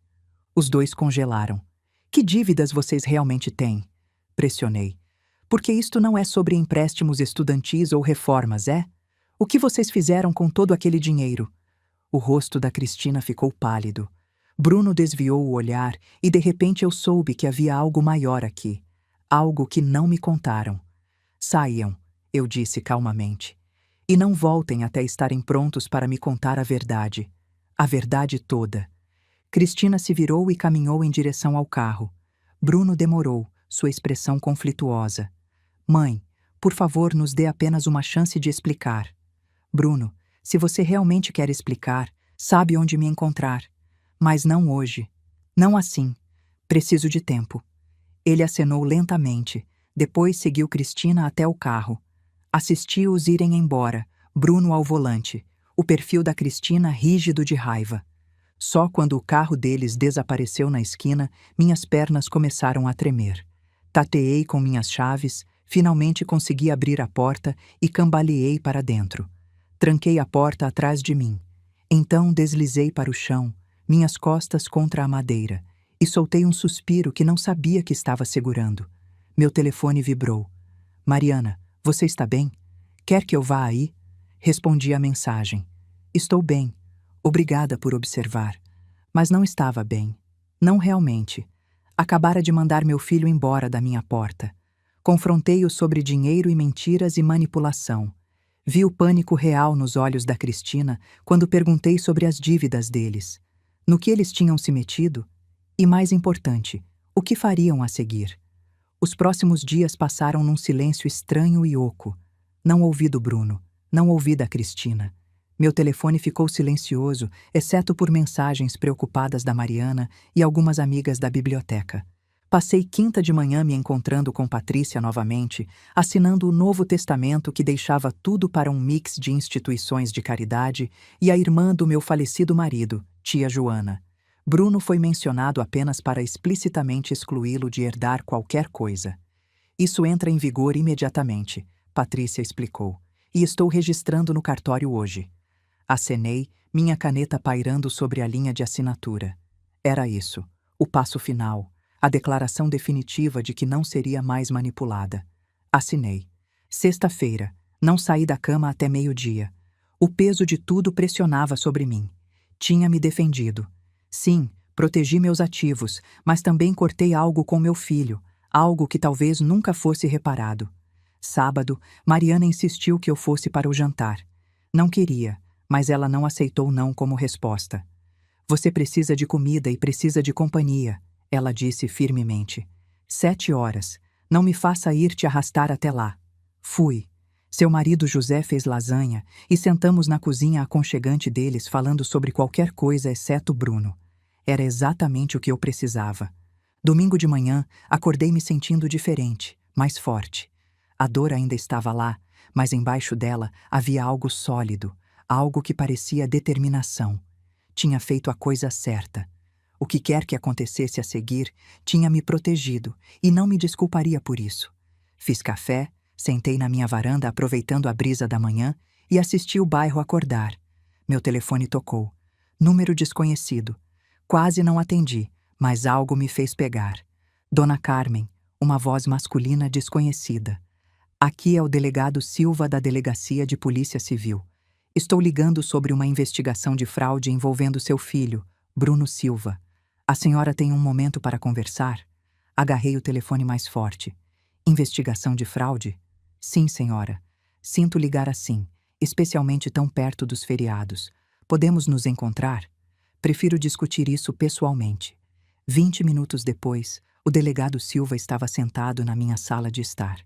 Os dois congelaram. Que dívidas vocês realmente têm? Pressionei. Porque isto não é sobre empréstimos estudantis ou reformas, é? O que vocês fizeram com todo aquele dinheiro? O rosto da Cristina ficou pálido. Bruno desviou o olhar e de repente eu soube que havia algo maior aqui. Algo que não me contaram. Saiam, eu disse calmamente. E não voltem até estarem prontos para me contar a verdade. A verdade toda. Cristina se virou e caminhou em direção ao carro. Bruno demorou, sua expressão conflituosa. Mãe, por favor, nos dê apenas uma chance de explicar. Bruno, se você realmente quer explicar, sabe onde me encontrar. Mas não hoje. Não assim. Preciso de tempo. Ele acenou lentamente. Depois seguiu Cristina até o carro. Assisti-os irem embora, Bruno ao volante, o perfil da Cristina rígido de raiva. Só quando o carro deles desapareceu na esquina, minhas pernas começaram a tremer. Tateei com minhas chaves, finalmente consegui abrir a porta e cambaleei para dentro. Tranquei a porta atrás de mim. Então deslizei para o chão, minhas costas contra a madeira, e soltei um suspiro que não sabia que estava segurando. Meu telefone vibrou. Mariana, você está bem? Quer que eu vá aí? Respondi a mensagem. Estou bem. Obrigada por observar. Mas não estava bem. Não realmente. Acabara de mandar meu filho embora da minha porta. Confrontei-o sobre dinheiro e mentiras e manipulação. Vi o pânico real nos olhos da Cristina quando perguntei sobre as dívidas deles. No que eles tinham se metido? E mais importante, o que fariam a seguir? Os próximos dias passaram num silêncio estranho e oco. Não ouvi do Bruno, não ouvi da Cristina. Meu telefone ficou silencioso, exceto por mensagens preocupadas da Mariana e algumas amigas da biblioteca. Passei quinta de manhã me encontrando com Patrícia novamente, assinando o Novo Testamento que deixava tudo para um mix de instituições de caridade e a irmã do meu falecido marido, tia Joana. Bruno foi mencionado apenas para explicitamente excluí-lo de herdar qualquer coisa. Isso entra em vigor imediatamente, Patrícia explicou, e estou registrando no cartório hoje. Acenei, minha caneta pairando sobre a linha de assinatura. Era isso, o passo final, a declaração definitiva de que não seria mais manipulada. Assinei. Sexta-feira, não saí da cama até meio-dia. O peso de tudo pressionava sobre mim. Tinha me defendido. Sim, protegi meus ativos, mas também cortei algo com meu filho, algo que talvez nunca fosse reparado. Sábado, Mariana insistiu que eu fosse para o jantar. Não queria, mas ela não aceitou não como resposta. Você precisa de comida e precisa de companhia, ela disse firmemente. 7 horas. Não me faça ir te arrastar até lá. Fui. Seu marido José fez lasanha e sentamos na cozinha aconchegante deles falando sobre qualquer coisa exceto Bruno. Era exatamente o que eu precisava. Domingo de manhã, acordei me sentindo diferente, mais forte. A dor ainda estava lá, mas embaixo dela havia algo sólido, algo que parecia determinação. Tinha feito a coisa certa. O que quer que acontecesse a seguir, tinha me protegido e não me desculparia por isso. Fiz café, sentei na minha varanda aproveitando a brisa da manhã e assisti o bairro acordar. Meu telefone tocou. Número desconhecido. Quase não atendi, mas algo me fez pegar. Dona Carmen, uma voz masculina desconhecida. Aqui é o delegado Silva da Delegacia de Polícia Civil. Estou ligando sobre uma investigação de fraude envolvendo seu filho, Bruno Silva. A senhora tem um momento para conversar? Agarrei o telefone mais forte. Investigação de fraude? Sim, senhora. Sinto ligar assim, especialmente tão perto dos feriados. Podemos nos encontrar? Prefiro discutir isso pessoalmente. 20 minutos depois, o delegado Silva estava sentado na minha sala de estar.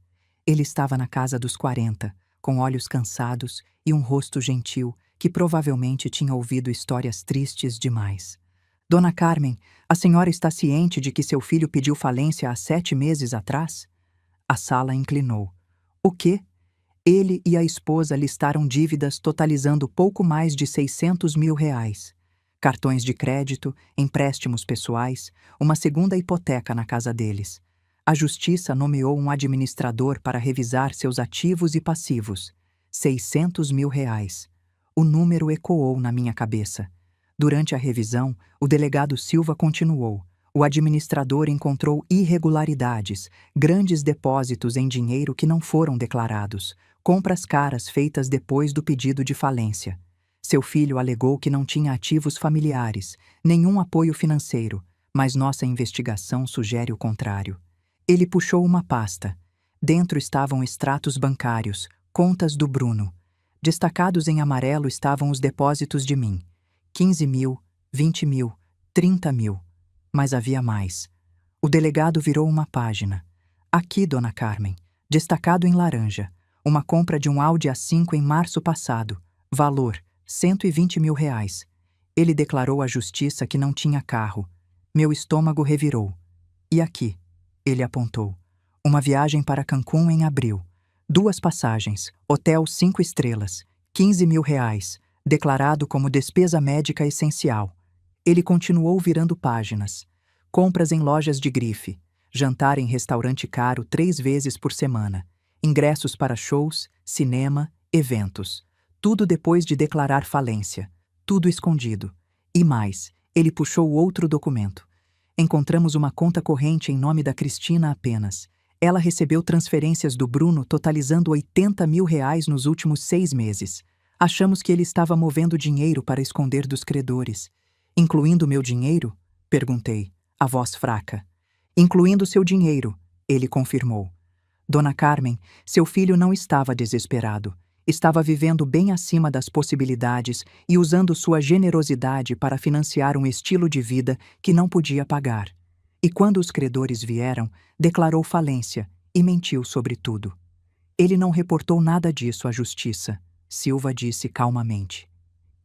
Ele estava na casa dos 40, com olhos cansados e um rosto gentil que provavelmente tinha ouvido histórias tristes demais. Dona Carmen, a senhora está ciente de que seu filho pediu falência há 7 meses atrás? A sala inclinou. O quê? Ele e a esposa listaram dívidas totalizando pouco mais de 600 mil reais. Cartões de crédito, empréstimos pessoais, uma segunda hipoteca na casa deles. A justiça nomeou um administrador para revisar seus ativos e passivos. 600 mil reais. O número ecoou na minha cabeça. Durante a revisão, o delegado Silva continuou. O administrador encontrou irregularidades, grandes depósitos em dinheiro que não foram declarados, compras caras feitas depois do pedido de falência. Seu filho alegou que não tinha ativos familiares, nenhum apoio financeiro, mas nossa investigação sugere o contrário. Ele puxou uma pasta. Dentro estavam extratos bancários, contas do Bruno. Destacados em amarelo estavam os depósitos de mim. 15 mil, 20 mil, 30 mil. Mas havia mais. O delegado virou uma página. Aqui, Dona Carmen, destacado em laranja, uma compra de um Audi A5 em março passado. Valor, 120 mil reais. Ele declarou à justiça que não tinha carro. Meu estômago revirou. E aqui? Ele apontou. Uma viagem para Cancún em abril. 2 passagens, hotel 5 estrelas, 15 mil reais, declarado como despesa médica essencial. Ele continuou virando páginas. Compras em lojas de grife, jantar em restaurante caro 3 vezes por semana, ingressos para shows, cinema, eventos. Tudo depois de declarar falência. Tudo escondido. E mais, ele puxou outro documento. Encontramos uma conta corrente em nome da Cristina apenas. Ela recebeu transferências do Bruno totalizando 80 mil reais nos últimos 6 meses. Achamos que ele estava movendo dinheiro para esconder dos credores. Incluindo meu dinheiro? Perguntei, a voz fraca. Incluindo seu dinheiro, ele confirmou. Dona Carmen, seu filho não estava desesperado. Estava vivendo bem acima das possibilidades e usando sua generosidade para financiar um estilo de vida que não podia pagar. E quando os credores vieram, declarou falência e mentiu sobre tudo. Ele não reportou nada disso à justiça, Silva disse calmamente.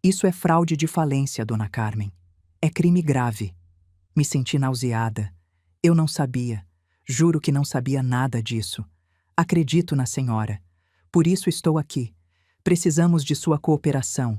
Isso é fraude de falência, Dona Carmen. É crime grave. Me senti nauseada. Eu não sabia. Juro que não sabia nada disso. Acredito na senhora. Por isso estou aqui. Precisamos de sua cooperação.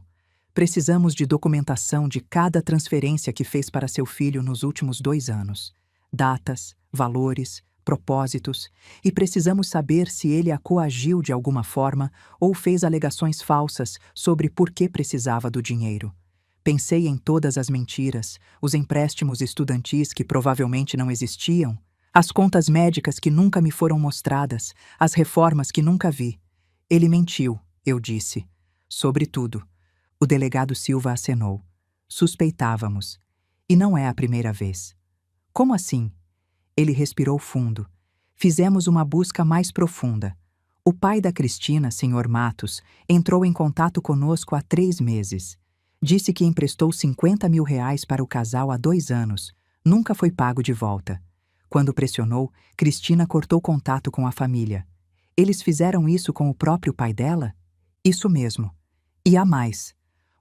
Precisamos de documentação de cada transferência que fez para seu filho nos últimos 2 anos. Datas, valores, propósitos, e precisamos saber se ele a coagiu de alguma forma ou fez alegações falsas sobre por que precisava do dinheiro. Pensei em todas as mentiras, os empréstimos estudantis que provavelmente não existiam, as contas médicas que nunca me foram mostradas, as reformas que nunca vi. Ele mentiu, eu disse. Sobretudo. O delegado Silva acenou. Suspeitávamos. E não é a primeira vez. Como assim? Ele respirou fundo. Fizemos uma busca mais profunda. O pai da Cristina, Sr. Matos, entrou em contato conosco há 3 meses. Disse que emprestou 50 mil reais para o casal há 2 anos. Nunca foi pago de volta. Quando pressionou, Cristina cortou contato com a família. Eles fizeram isso com o próprio pai dela? Isso mesmo. E há mais.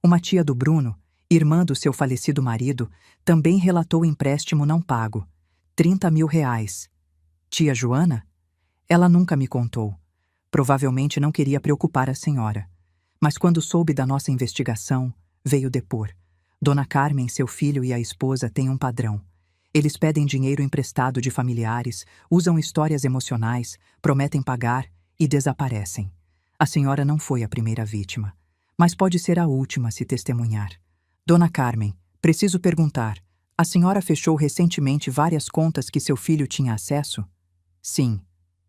Uma tia do Bruno, irmã do seu falecido marido, também relatou empréstimo não pago. 30 mil reais. Tia Joana? Ela nunca me contou. Provavelmente não queria preocupar a senhora. Mas quando soube da nossa investigação, veio depor. Dona Carmen, seu filho e a esposa têm um padrão. Eles pedem dinheiro emprestado de familiares, usam histórias emocionais, prometem pagar e desaparecem. A senhora não foi a primeira vítima, mas pode ser a última se testemunhar. Dona Carmen, preciso perguntar, a senhora fechou recentemente várias contas que seu filho tinha acesso? Sim,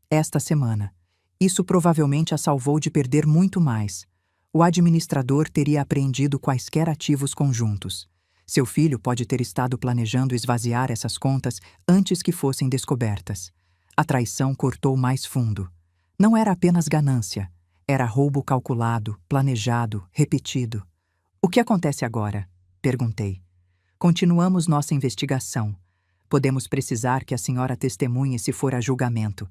esta semana. Isso provavelmente a salvou de perder muito mais. O administrador teria apreendido quaisquer ativos conjuntos. Seu filho pode ter estado planejando esvaziar essas contas antes que fossem descobertas. A traição cortou mais fundo. Não era apenas ganância, era roubo calculado, planejado, repetido. O que acontece agora? Perguntei. Continuamos nossa investigação. Podemos precisar que a senhora testemunhe se for a julgamento.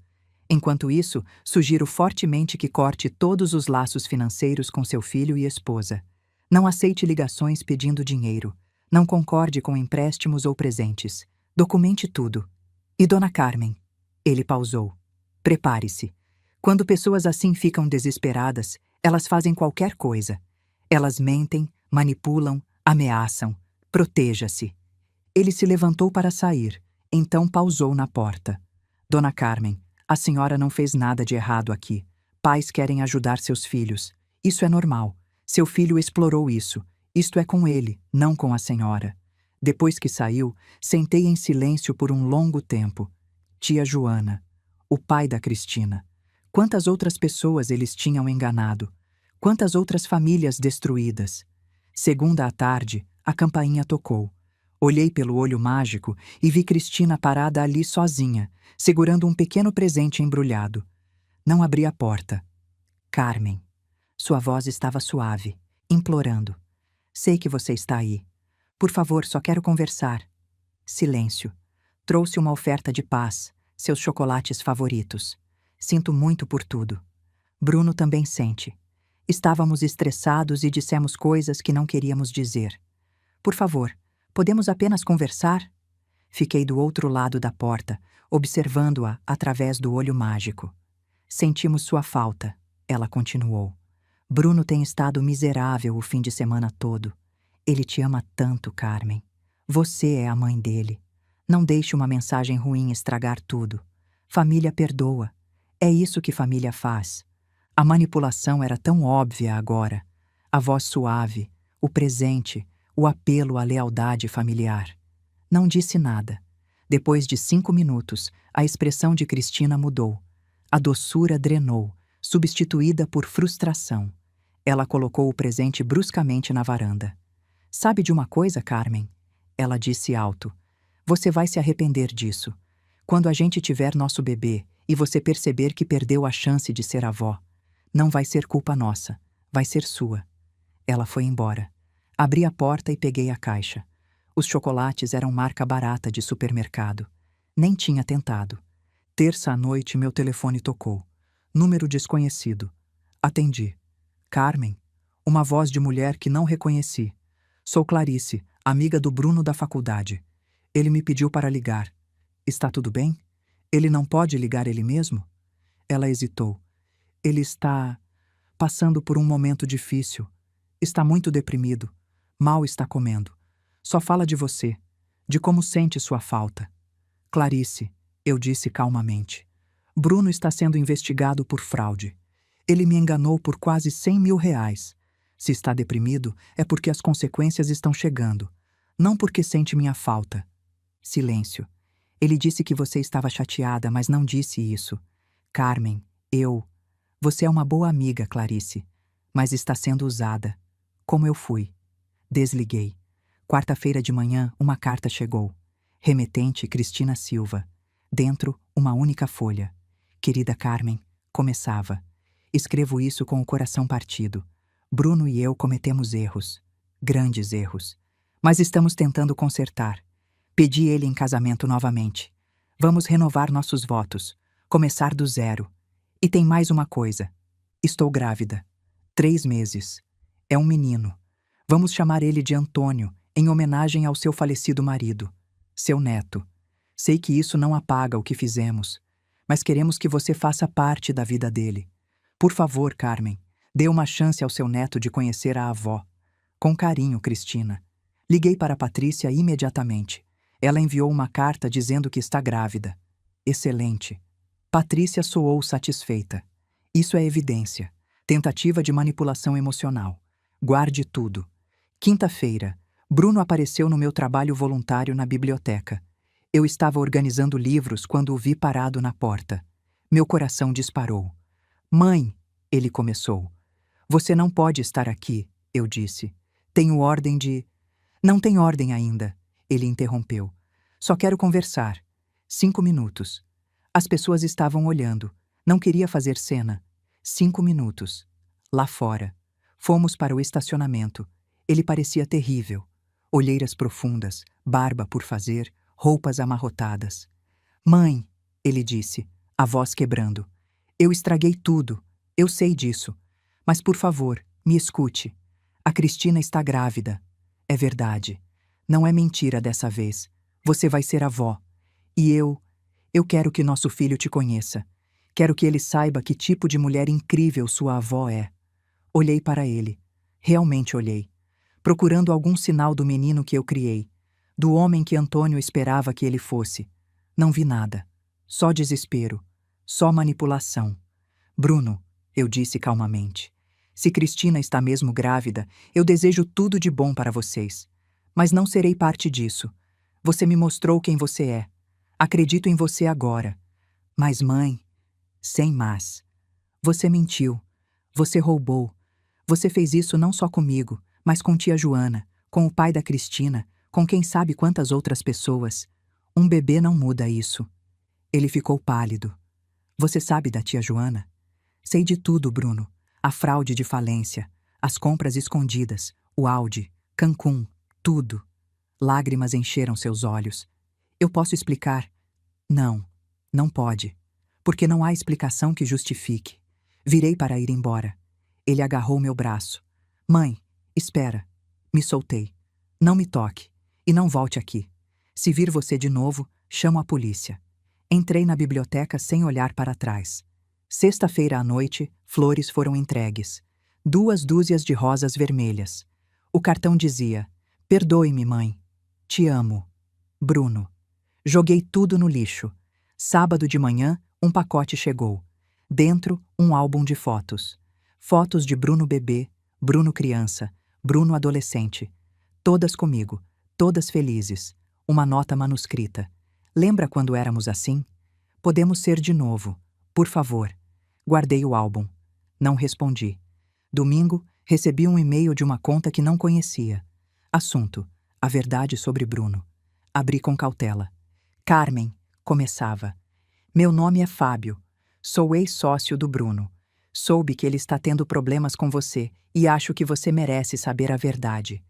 Enquanto isso, sugiro fortemente que corte todos os laços financeiros com seu filho e esposa. Não aceite ligações pedindo dinheiro. Não concorde com empréstimos ou presentes. Documente tudo. E Dona Carmen? Ele pausou. Prepare-se. Quando pessoas assim ficam desesperadas, elas fazem qualquer coisa. Elas mentem, manipulam, ameaçam. Proteja-se. Ele se levantou para sair, então pausou na porta. Dona Carmen, a senhora não fez nada de errado aqui. Pais querem ajudar seus filhos. Isso é normal. Seu filho explorou isso. Isto é com ele, não com a senhora. Depois que saiu, sentei em silêncio por um longo tempo. Tia Joana, o pai da Cristina. Quantas outras pessoas eles tinham enganado? Quantas outras famílias destruídas? Segunda à tarde, a campainha tocou. Olhei pelo olho mágico e vi Cristina parada ali sozinha, segurando um pequeno presente embrulhado. Não abri a porta. Carmen. Sua voz estava suave, implorando. Sei que você está aí. Por favor, só quero conversar. Silêncio. Trouxe uma oferta de paz, seus chocolates favoritos. Sinto muito por tudo. Bruno também sente. Estávamos estressados e dissemos coisas que não queríamos dizer. Por favor, podemos apenas conversar? Fiquei do outro lado da porta, observando-a através do olho mágico. Sentimos sua falta, ela continuou. Bruno tem estado miserável o fim de semana todo. Ele te ama tanto, Carmen. Você é a mãe dele. Não deixe uma mensagem ruim estragar tudo. Família perdoa. É isso que família faz. A manipulação era tão óbvia agora. A voz suave, o presente, o apelo à lealdade familiar. Não disse nada. Depois de 5 minutos, a expressão de Cristina mudou. A doçura drenou, substituída por frustração. Ela colocou o presente bruscamente na varanda. Sabe de uma coisa, Carmen? Ela disse alto. Você vai se arrepender disso. Quando a gente tiver nosso bebê e você perceber que perdeu a chance de ser avó, não vai ser culpa nossa, vai ser sua. Ela foi embora. Abri a porta e peguei a caixa. Os chocolates eram marca barata de supermercado. Nem tinha tentado. Terça à noite, meu telefone tocou. Número desconhecido. Atendi. Carmen, uma voz de mulher que não reconheci. Sou Clarice, amiga do Bruno da faculdade. Ele me pediu para ligar. Está tudo bem? Ele não pode ligar ele mesmo? Ela hesitou. Ele está passando por um momento difícil. Está muito deprimido. Mal está comendo. Só fala de você, de como sente sua falta. Clarice, eu disse calmamente. Bruno está sendo investigado por fraude. Ele me enganou por quase 100 mil reais. Se está deprimido, é porque as consequências estão chegando. Não porque sente minha falta. Silêncio. Ele disse que você estava chateada, mas não disse isso. Carmen, Você é uma boa amiga, Clarice, mas está sendo usada. Como eu fui. Desliguei. Quarta-feira de manhã, uma carta chegou. Remetente Cristina Silva. Dentro, uma única folha. Querida Carmen, começava. Escrevo isso com o coração partido. Bruno e eu cometemos erros. Grandes erros. Mas estamos tentando consertar. Pedi ele em casamento novamente. Vamos renovar nossos votos. Começar do zero. E tem mais uma coisa. Estou grávida. 3 meses. É um menino. Vamos chamar ele de Antônio, em homenagem ao seu falecido marido. Seu neto. Sei que isso não apaga o que fizemos, mas queremos que você faça parte da vida dele. Por favor, Carmen, dê uma chance ao seu neto de conhecer a avó. Com carinho, Cristina. Liguei para Patrícia imediatamente. Ela enviou uma carta dizendo que está grávida. Excelente. Patrícia soou satisfeita. Isso é evidência. Tentativa de manipulação emocional. Guarde tudo. Quinta-feira, Bruno apareceu no meu trabalho voluntário na biblioteca. Eu estava organizando livros quando o vi parado na porta. Meu coração disparou. Mãe, ele começou. Você não pode estar aqui, eu disse. Tenho ordem de... Não tem ordem ainda, ele interrompeu. Só quero conversar. 5 minutos. As pessoas estavam olhando. Não queria fazer cena. 5 minutos. Lá fora. Fomos para o estacionamento. Ele parecia terrível. Olheiras profundas, barba por fazer, roupas amarrotadas. Mãe, ele disse, a voz quebrando. Eu estraguei tudo. Eu sei disso. Mas, por favor, me escute. A Cristina está grávida. É verdade. Não é mentira dessa vez. Você vai ser avó. E eu quero que nosso filho te conheça. Quero que ele saiba que tipo de mulher incrível sua avó é. Olhei para ele. Realmente olhei. Procurando algum sinal do menino que eu criei. Do homem que Antônio esperava que ele fosse. Não vi nada. Só desespero. Só manipulação. Bruno, eu disse calmamente. Se Cristina está mesmo grávida, eu desejo tudo de bom para vocês. Mas não serei parte disso. Você me mostrou quem você é. Acredito em você agora. Mas, mãe, sem mas. Você mentiu. Você roubou. Você fez isso não só comigo, mas com tia Joana, com o pai da Cristina, com quem sabe quantas outras pessoas. Um bebê não muda isso. Ele ficou pálido. Você sabe da tia Joana? Sei de tudo, Bruno. A fraude de falência, as compras escondidas, o Audi, Cancún, tudo. Lágrimas encheram seus olhos. Eu posso explicar? Não, não pode. Porque não há explicação que justifique. Virei para ir embora. Ele agarrou meu braço. Mãe, espera. Me soltei. Não me toque. E não volte aqui. Se vir você de novo, chamo a polícia. Entrei na biblioteca sem olhar para trás. Sexta-feira à noite, flores foram entregues. 2 dúzias de rosas vermelhas. O cartão dizia: perdoe-me, mãe. Te amo. Bruno. Joguei tudo no lixo. Sábado de manhã, um pacote chegou. Dentro, um álbum de fotos. Fotos de Bruno bebê, Bruno criança, Bruno adolescente. Todas comigo, todas felizes. Uma nota manuscrita. Lembra quando éramos assim? Podemos ser de novo. Por favor. Guardei o álbum. Não respondi. Domingo, recebi um e-mail de uma conta que não conhecia. Assunto: a verdade sobre Bruno. Abri com cautela. Carmen, começava. Meu nome é Fábio. Sou ex-sócio do Bruno. Soube que ele está tendo problemas com você e acho que você merece saber a verdade.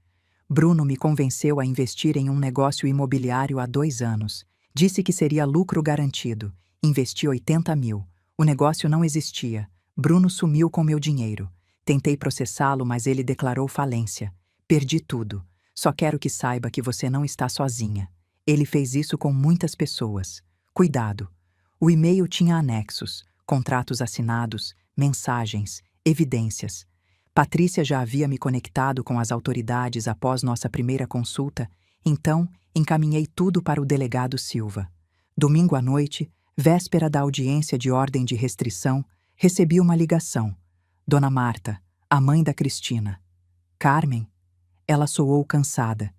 Bruno me convenceu a investir em um negócio imobiliário há 2 anos. Disse que seria lucro garantido. Investi 80 mil. O negócio não existia. Bruno sumiu com meu dinheiro. Tentei processá-lo, mas ele declarou falência. Perdi tudo. Só quero que saiba que você não está sozinha. Ele fez isso com muitas pessoas. Cuidado. O e-mail tinha anexos, contratos assinados, mensagens, evidências. Patrícia já havia me conectado com as autoridades após nossa primeira consulta, então encaminhei tudo para o delegado Silva. Domingo à noite, véspera da audiência de ordem de restrição, recebi uma ligação. Dona Marta, a mãe da Cristina. Carmen? Ela soou cansada.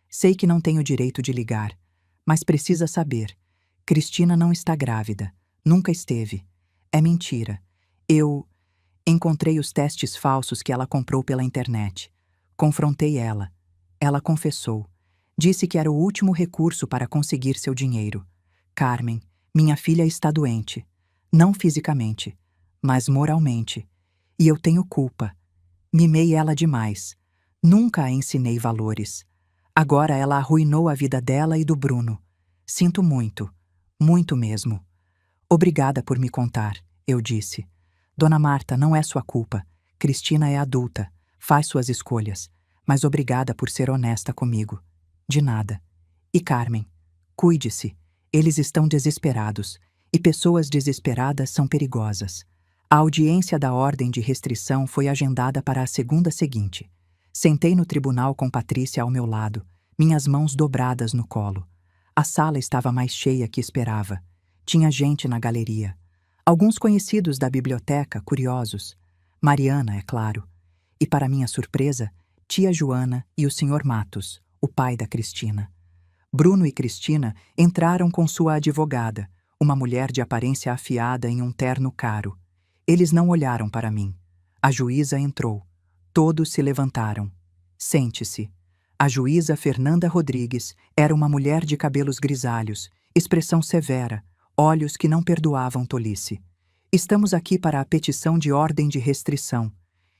Sei que não tenho direito de ligar, mas precisa saber. Cristina não está grávida. Nunca esteve. É mentira. Eu encontrei os testes falsos que ela comprou pela internet. Confrontei ela. Ela confessou. Disse que era o último recurso para conseguir seu dinheiro. Carmen, minha filha está doente. Não fisicamente, mas moralmente. E eu tenho culpa. Mimei ela demais. Nunca a ensinei valores. Agora ela arruinou a vida dela e do Bruno. Sinto muito. Muito mesmo. Obrigada por me contar, eu disse. Dona Marta, não é sua culpa. Cristina é adulta. Faz suas escolhas. Mas obrigada por ser honesta comigo. De nada. E Carmen, cuide-se. Eles estão desesperados. E pessoas desesperadas são perigosas. A audiência da ordem de restrição foi agendada para a segunda seguinte. Sentei no tribunal com Patrícia ao meu lado. minhas mãos dobradas no colo. A sala estava mais cheia que esperava. Tinha gente na galeria. Alguns conhecidos da biblioteca, curiosos. Mariana, é claro. E, para minha surpresa, tia Joana e o Sr. Matos, o pai da Cristina. Bruno e Cristina entraram com sua advogada, uma mulher de aparência afiada em um terno caro. Eles não olharam para mim. A juíza entrou. Todos se levantaram. Sente-se. A juíza Fernanda Rodrigues era uma mulher de cabelos grisalhos, expressão severa, olhos que não perdoavam tolice. Estamos aqui para a petição de ordem de restrição.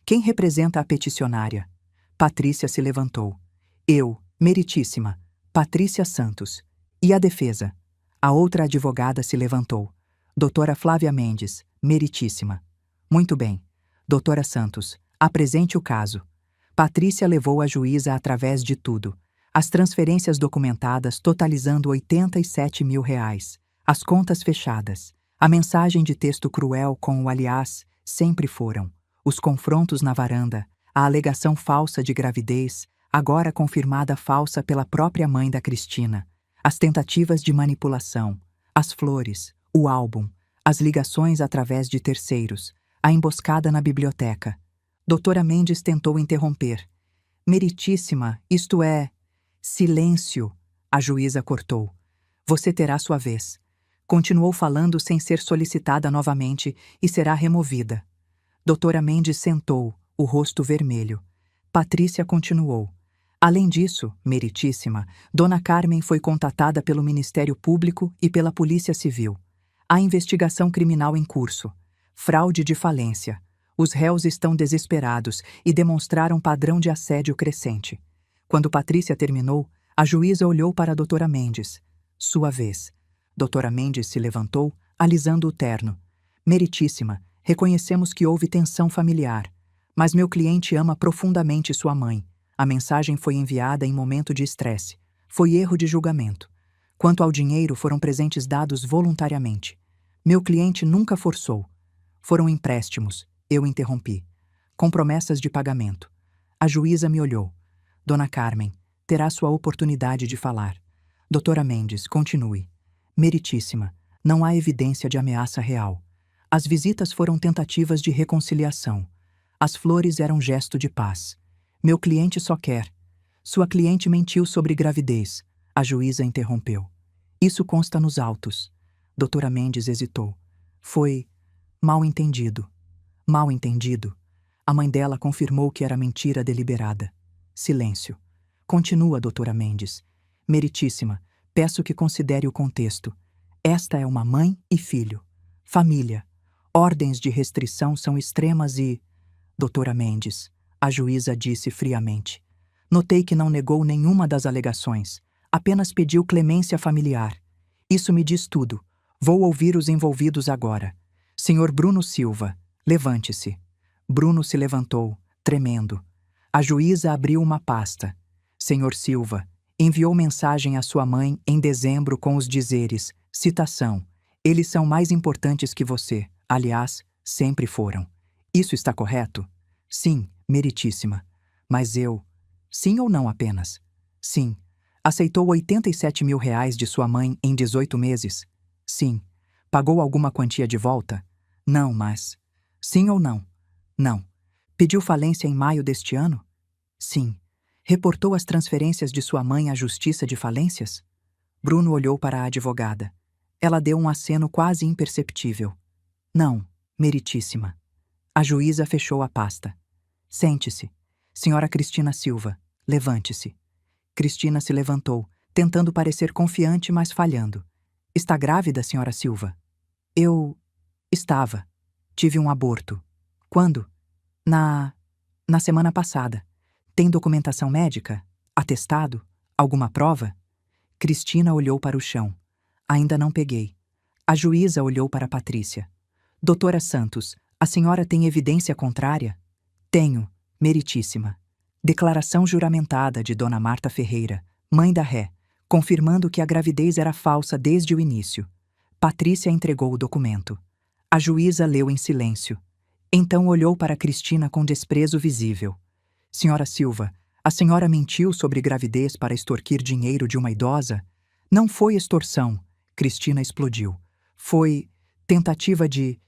Quem representa a peticionária? Patrícia se levantou. Eu, meritíssima, Patrícia Santos. E a defesa? A outra advogada se levantou. Doutora Flávia Mendes, meritíssima. Muito bem. Doutora Santos, apresente o caso. Patrícia levou a juíza através de tudo. As transferências documentadas totalizando R$ 87 mil. As contas fechadas. A mensagem de texto cruel com o aliás sempre foram. Os confrontos na varanda. A alegação falsa de gravidez, agora confirmada falsa pela própria mãe da Cristina. As tentativas de manipulação. As flores. O álbum. As ligações através de terceiros. A emboscada na biblioteca. Doutora Mendes tentou interromper. Meritíssima, isto é... Silêncio, a juíza cortou. Você terá sua vez. Continuou falando sem ser solicitada novamente e será removida. Doutora Mendes sentou, o rosto vermelho. Patrícia continuou. Além disso, meritíssima, Dona Carmen foi contatada pelo Ministério Público e pela Polícia Civil. Há investigação criminal em curso. Fraude de falência. Os réus estão desesperados e demonstraram padrão de assédio crescente. Quando Patrícia terminou, a juíza olhou para a doutora Mendes. Sua vez. Doutora Mendes se levantou, alisando o terno. Meritíssima, reconhecemos que houve tensão familiar. Mas meu cliente ama profundamente sua mãe. A mensagem foi enviada em momento de estresse. Foi erro de julgamento. Quanto ao dinheiro, foram presentes dados voluntariamente. Meu cliente nunca forçou. Foram empréstimos. Eu interrompi. Com promessas de pagamento. A juíza me olhou. Dona Carmen, terá sua oportunidade de falar. Doutora Mendes, continue. Meritíssima, não há evidência de ameaça real. As visitas foram tentativas de reconciliação. As flores eram gesto de paz. Meu cliente só quer. Sua cliente mentiu sobre gravidez. A juíza interrompeu. Isso consta nos autos. Doutora Mendes hesitou. Foi mal entendido. Mal entendido. A mãe dela confirmou que era mentira deliberada. Silêncio. Continua, doutora Mendes. Meritíssima, peço que considere o contexto. Esta é uma mãe e filho. Família. Ordens de restrição são extremas e... Doutora Mendes, a juíza disse friamente. Notei que não negou nenhuma das alegações. Apenas pediu clemência familiar. Isso me diz tudo. Vou ouvir os envolvidos agora. Senhor Bruno Silva, levante-se. Bruno se levantou, tremendo. A juíza abriu uma pasta. Senhor Silva, enviou mensagem à sua mãe em dezembro com os dizeres, citação, eles são mais importantes que você, aliás, sempre foram. Isso está correto? Sim, meritíssima. Mas eu... Sim ou não apenas? Sim. Aceitou R$ 87 mil de sua mãe em 18 meses? Sim. Pagou alguma quantia de volta? Não, mas... Sim ou não? Não. Pediu falência em maio deste ano? Sim. Reportou as transferências de sua mãe à Justiça de Falências? Bruno olhou para a advogada. Ela deu um aceno quase imperceptível. Não, meritíssima. A juíza fechou a pasta. Sente-se. Senhora Cristina Silva, levante-se. Cristina se levantou, tentando parecer confiante, mas falhando. Está grávida, senhora Silva? Eu... estava. Tive um aborto. Quando? Na semana passada. Tem documentação médica? Atestado? Alguma prova? Cristina olhou para o chão. Ainda não peguei. A juíza olhou para Patrícia. Doutora Santos, a senhora tem evidência contrária? Tenho, meritíssima. Declaração juramentada de Dona Marta Ferreira, mãe da Ré, confirmando que a gravidez era falsa desde o início. Patrícia entregou o documento. A juíza leu em silêncio. Então olhou para Cristina com desprezo visível. Senhora Silva, A senhora mentiu sobre gravidez para extorquir dinheiro de uma idosa? Não foi extorsão. Cristina explodiu. Foi tentativa de...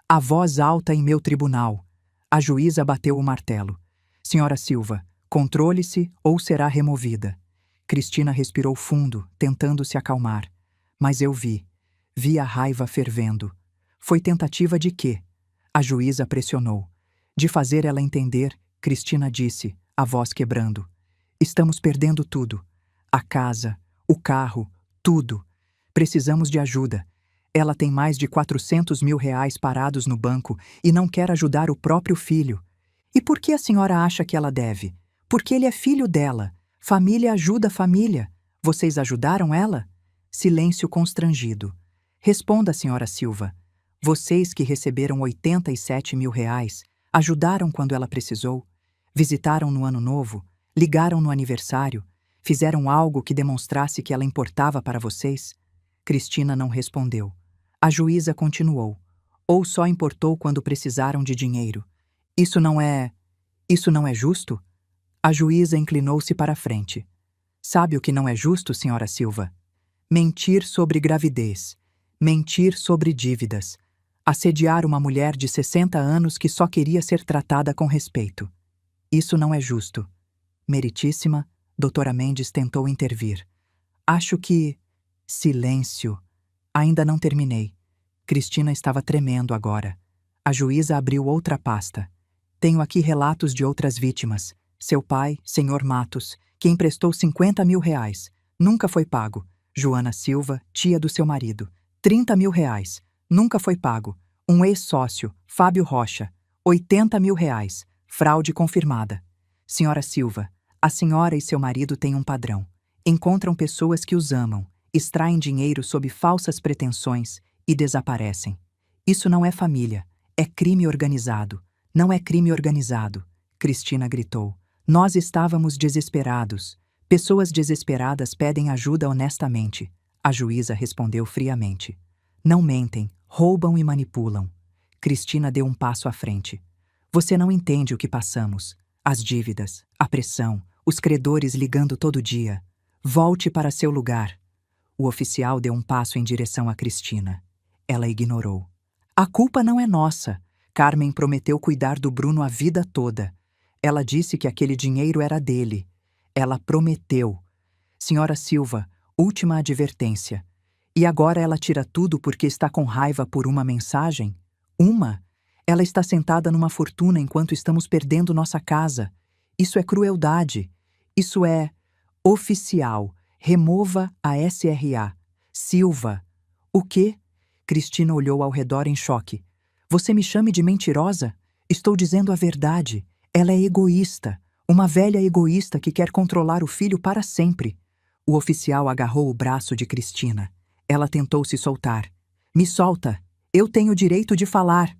A voz alta em meu tribunal. A juíza bateu o martelo. Senhora Silva, controle-se ou será removida. Cristina respirou fundo, tentando se acalmar. Mas eu vi a raiva fervendo. Foi tentativa de quê? A juíza pressionou. De fazer ela entender, Cristina disse, a voz quebrando. Estamos perdendo tudo. A casa, o carro, tudo. Precisamos de ajuda. Ela tem mais de 400 mil reais parados no banco e não quer ajudar o próprio filho. E por que a senhora acha que ela deve? Porque ele é filho dela. Família ajuda família. Vocês ajudaram ela? Silêncio constrangido. Responda, senhora Silva. Vocês que receberam 87 mil reais, ajudaram quando ela precisou? Visitaram no ano novo? Ligaram no aniversário? Fizeram algo que demonstrasse que ela importava para vocês? Cristina não respondeu. A juíza continuou. Ou só importou quando precisaram de dinheiro. Isso não é justo? A juíza inclinou-se para a frente. Sabe o que não é justo, senhora Silva? Mentir sobre gravidez. Mentir sobre dívidas. Assediar uma mulher de 60 anos que só queria ser tratada com respeito. Isso não é justo. Meritíssima, doutora Mendes tentou intervir. Acho que... Silêncio. Ainda não terminei. Cristina estava tremendo agora. A juíza abriu outra pasta. Tenho aqui relatos de outras vítimas. Seu pai, senhor Matos, que emprestou 50 mil reais. Nunca foi pago. Joana Silva, tia do seu marido. 30 mil reais. Nunca foi pago. Um ex-sócio, Fábio Rocha. 80 mil reais. Fraude confirmada. Senhora Silva, a senhora e seu marido têm um padrão. Encontram pessoas que os amam, extraem dinheiro sob falsas pretensões e desaparecem. Isso não é família, é crime organizado. Não é crime organizado, Cristina gritou. Nós estávamos desesperados. Pessoas desesperadas pedem ajuda honestamente. A juíza respondeu friamente. Não mentem, roubam e manipulam. Cristina deu um passo à frente. Você não entende o que passamos. As dívidas, a pressão, os credores ligando todo dia. Volte para seu lugar. O oficial deu um passo em direção a Cristina. Ela ignorou. A culpa não é nossa. Carmen prometeu cuidar do Bruno a vida toda. Ela disse que aquele dinheiro era dele. Ela prometeu. Senhora Silva, última advertência. E agora ela tira tudo porque está com raiva por uma mensagem? Uma? Ela está sentada numa fortuna enquanto estamos perdendo nossa casa. Isso é crueldade. Isso é... Oficial. Remova a SRA. Silva. O quê? Cristina olhou ao redor em choque. Você me chame de mentirosa? Estou dizendo a verdade. Ela é egoísta. Uma velha egoísta que quer controlar o filho para sempre. O oficial agarrou o braço de Cristina. Ela tentou se soltar. Me solta. Eu tenho o direito de falar.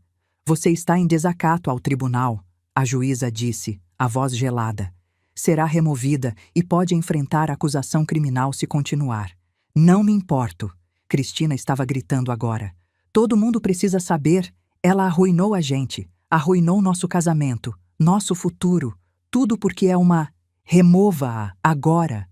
Você está em desacato ao tribunal, a juíza disse, a voz gelada. Será removida e pode enfrentar acusação criminal se continuar. Não me importo. Cristina estava gritando agora. Todo mundo precisa saber. Ela arruinou a gente. Arruinou nosso casamento. Nosso futuro. Tudo porque é uma... Remova-a, agora.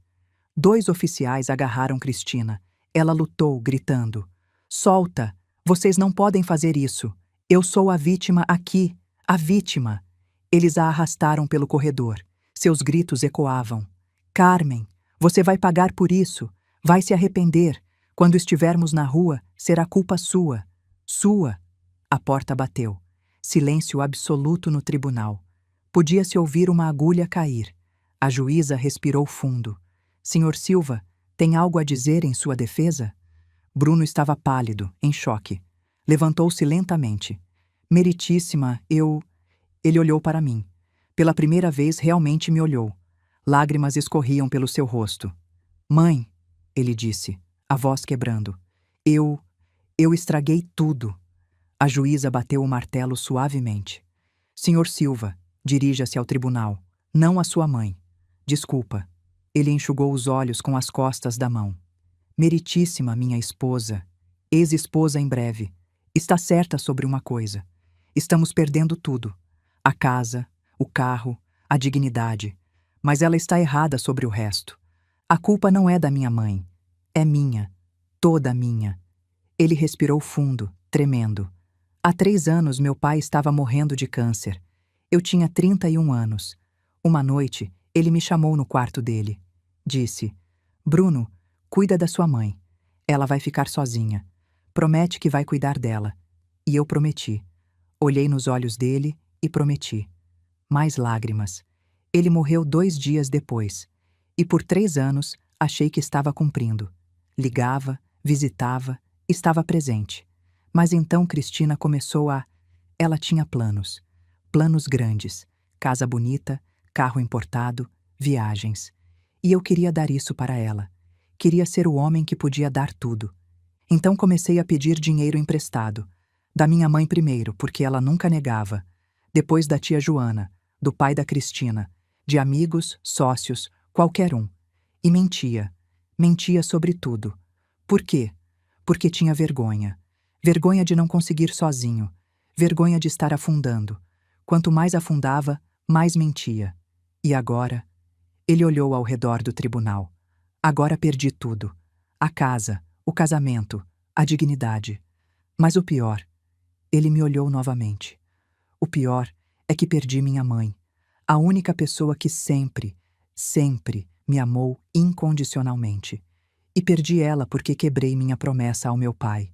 2 oficiais agarraram Cristina. Ela lutou, gritando. Solta! Vocês não podem fazer isso. Eu sou a vítima aqui. A vítima. Eles a arrastaram pelo corredor. Seus gritos ecoavam. Carmen, você vai pagar por isso. Vai se arrepender. Quando estivermos na rua, será culpa sua. Sua. A porta bateu. Silêncio absoluto no tribunal. Podia-se ouvir uma agulha cair. A juíza respirou fundo. Senhor Silva, tem algo a dizer em sua defesa? Bruno estava pálido, em choque. Levantou-se lentamente. Meritíssima, Ele olhou para mim. Pela primeira vez realmente me olhou. Lágrimas escorriam pelo seu rosto. Mãe, ele disse, a voz quebrando. Eu estraguei tudo. A juíza bateu o martelo suavemente. Senhor Silva, dirija-se ao tribunal, não à sua mãe. Desculpa. Ele enxugou os olhos com as costas da mão. Meritíssima minha esposa, ex-esposa em breve, está certa sobre uma coisa. Estamos perdendo tudo. A casa, o carro, a dignidade. Mas ela está errada sobre o resto. A culpa não é da minha mãe. É minha. Toda minha. Ele respirou fundo, tremendo. Há 3 anos meu pai estava morrendo de câncer. Eu tinha 31 anos. Uma noite, ele me chamou no quarto dele. Disse: Bruno, cuida da sua mãe. Ela vai ficar sozinha. Promete que vai cuidar dela. E eu prometi. Olhei nos olhos dele e prometi. Mais lágrimas. Ele morreu 2 dias depois. E por 3 anos, achei que estava cumprindo. Ligava, visitava, estava presente. Mas então Cristina começou a... Ela tinha planos. Planos grandes. Casa bonita, carro importado, viagens. E eu queria dar isso para ela. Queria ser o homem que podia dar tudo. Então comecei a pedir dinheiro emprestado. Da minha mãe primeiro, porque ela nunca negava. Depois da tia Joana, do pai da Cristina, de amigos, sócios, qualquer um. E mentia. Mentia sobre tudo. Por quê? Porque tinha vergonha. Vergonha de não conseguir sozinho. Vergonha de estar afundando. Quanto mais afundava, mais mentia. E agora? Ele olhou ao redor do tribunal. Agora perdi tudo. A casa, o casamento, a dignidade. Mas o pior, ele me olhou novamente. O pior é que perdi minha mãe. A única pessoa que sempre, sempre me amou incondicionalmente. E perdi ela porque quebrei minha promessa ao meu pai.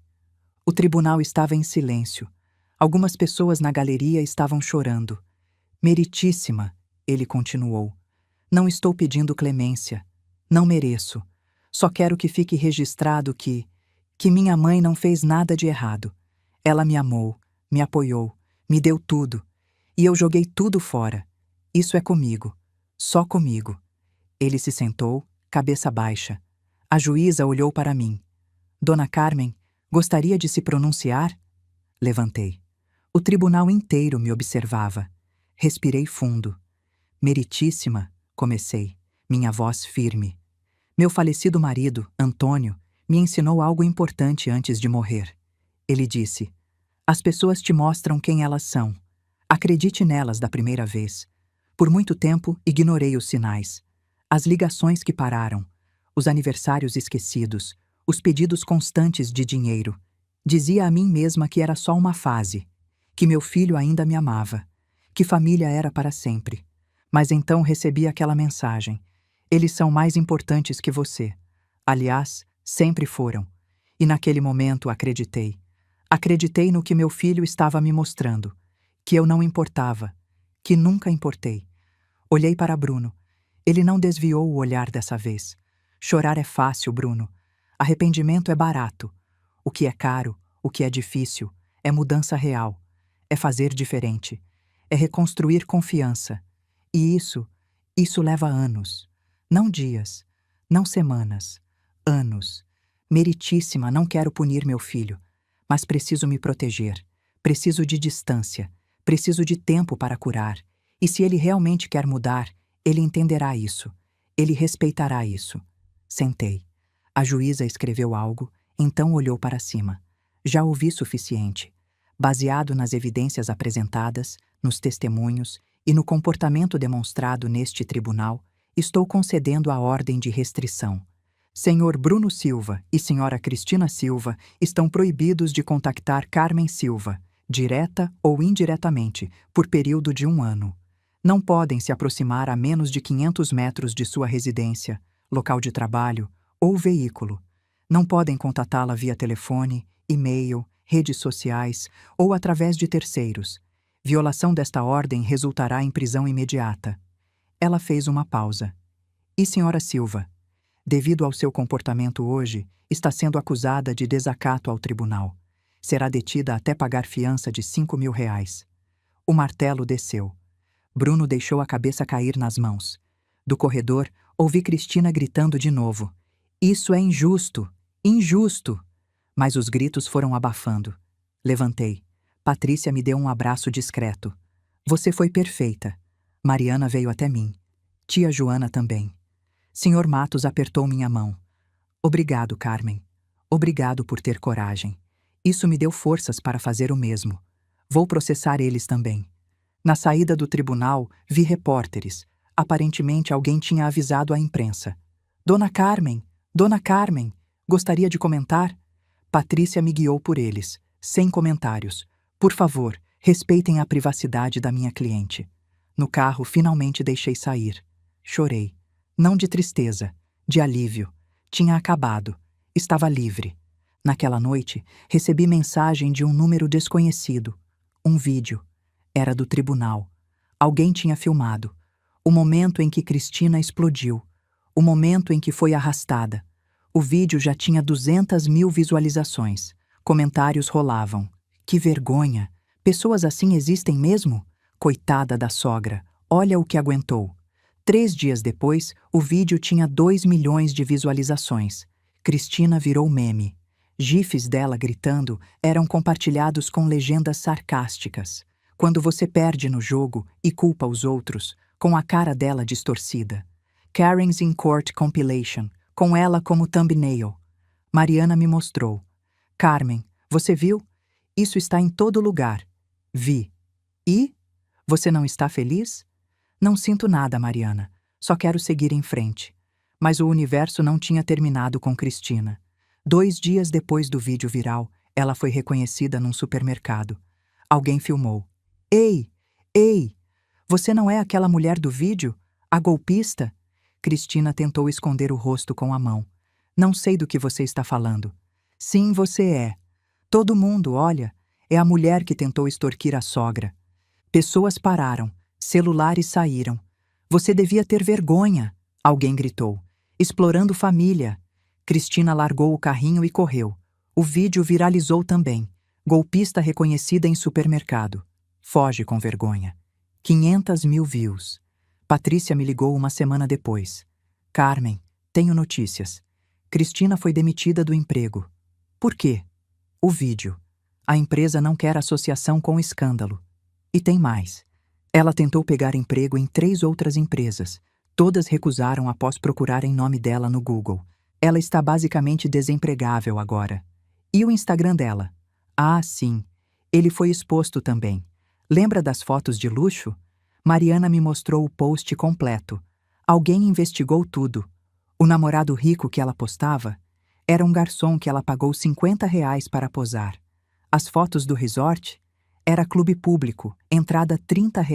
O tribunal estava em silêncio. Algumas pessoas na galeria estavam chorando. Meritíssima, ele continuou. Não estou pedindo clemência. Não mereço. Só quero que fique registrado que minha mãe não fez nada de errado. Ela me amou, me apoiou, me deu tudo. E eu joguei tudo fora. Isso é comigo. Só comigo. Ele se sentou, cabeça baixa. A juíza olhou para mim. Dona Carmen, gostaria de se pronunciar? Levantei. O tribunal inteiro me observava. Respirei fundo. Meritíssima, comecei, minha voz firme. Meu falecido marido, Antônio, me ensinou algo importante antes de morrer. Ele disse: as pessoas te mostram quem elas são. Acredite nelas da primeira vez. Por muito tempo, ignorei os sinais. As ligações que pararam, os aniversários esquecidos, os pedidos constantes de dinheiro. Dizia a mim mesma que era só uma fase, que meu filho ainda me amava, que família era para sempre. Mas então recebi aquela mensagem. Eles são mais importantes que você. Aliás, sempre foram. E naquele momento acreditei. Acreditei no que meu filho estava me mostrando. Que eu não importava. Que nunca importei. Olhei para Bruno. Ele não desviou o olhar dessa vez. Chorar é fácil, Bruno. Arrependimento é barato. O que é caro, o que é difícil, é mudança real. É fazer diferente. É reconstruir confiança. E isso leva anos. Não dias, não semanas. Anos. Meritíssima, não quero punir meu filho. Mas preciso me proteger. Preciso de distância. Preciso de tempo para curar. E se ele realmente quer mudar, ele entenderá isso. Ele respeitará isso. Sentei. A juíza escreveu algo, então olhou para cima. Já ouvi suficiente. Baseado nas evidências apresentadas, nos testemunhos e no comportamento demonstrado neste tribunal, estou concedendo a ordem de restrição. Senhor Bruno Silva e Senhora Cristina Silva estão proibidos de contactar Carmen Silva, direta ou indiretamente, por período de 1 ano. Não podem se aproximar a menos de 500 metros de sua residência, local de trabalho ou veículo. Não podem contatá-la via telefone, e-mail, redes sociais ou através de terceiros. Violação desta ordem resultará em prisão imediata. Ela fez uma pausa. E Senhora Silva, devido ao seu comportamento hoje, está sendo acusada de desacato ao tribunal. Será detida até pagar fiança de R$ 5.000. O martelo desceu. Bruno deixou a cabeça cair nas mãos. Do corredor, ouvi Cristina gritando de novo. Isso é injusto! Injusto! Mas os gritos foram abafando. Levantei. Patrícia me deu um abraço discreto. Você foi perfeita. Mariana veio até mim. Tia Joana também. Senhor Matos apertou minha mão. Obrigado, Carmen. Obrigado por ter coragem. Isso me deu forças para fazer o mesmo. Vou processar eles também. Na saída do tribunal, vi repórteres. Aparentemente alguém tinha avisado a imprensa. Dona Carmen, Dona Carmen, gostaria de comentar? Patrícia me guiou por eles, sem comentários. Por favor, respeitem a privacidade da minha cliente. No carro, finalmente deixei sair. Chorei. Não de tristeza, de alívio. Tinha acabado. Estava livre. Naquela noite, recebi mensagem de um número desconhecido. Um vídeo. Era do tribunal. Alguém tinha filmado. O momento em que Cristina explodiu. O momento em que foi arrastada. O vídeo já tinha 200.000 visualizações. Comentários rolavam. Que vergonha! Pessoas assim existem mesmo? Coitada da sogra, olha o que aguentou. 3 dias depois, o vídeo tinha 2 milhões de visualizações. Cristina virou meme. GIFs dela gritando eram compartilhados com legendas sarcásticas. Quando você perde no jogo e culpa os outros, com a cara dela distorcida. Karen's in Court Compilation, com ela como thumbnail. Mariana me mostrou. Carmen, você viu? Isso está em todo lugar. Vi. E? Você não está feliz? Não sinto nada, Mariana. Só quero seguir em frente. Mas o universo não tinha terminado com Cristina. 2 dias depois do vídeo viral, ela foi reconhecida num supermercado. Alguém filmou. Ei! Ei! Você não é aquela mulher do vídeo? A golpista? Cristina tentou esconder o rosto com a mão. Não sei do que você está falando. Sim, você é. Todo mundo, olha. É a mulher que tentou extorquir a sogra. Pessoas pararam. Celulares saíram. Você devia ter vergonha, alguém gritou. Explorando família. Cristina largou o carrinho e correu. O vídeo viralizou também. Golpista reconhecida em supermercado. Foge com vergonha. 500.000 views. Patrícia me ligou uma semana depois. Carmen, tenho notícias. Cristina foi demitida do emprego. Por quê? O vídeo. A empresa não quer associação com o escândalo. E tem mais. Ela tentou pegar emprego em 3 outras empresas. Todas recusaram após procurar em nome dela no Google. Ela está basicamente desempregável agora. E o Instagram dela? Ah, sim. Ele foi exposto também. Lembra das fotos de luxo? Mariana me mostrou o post completo. Alguém investigou tudo. O namorado rico que ela postava era um garçom que ela pagou R$ 50 para posar. As fotos do resort? Era clube público, entrada R$ 30.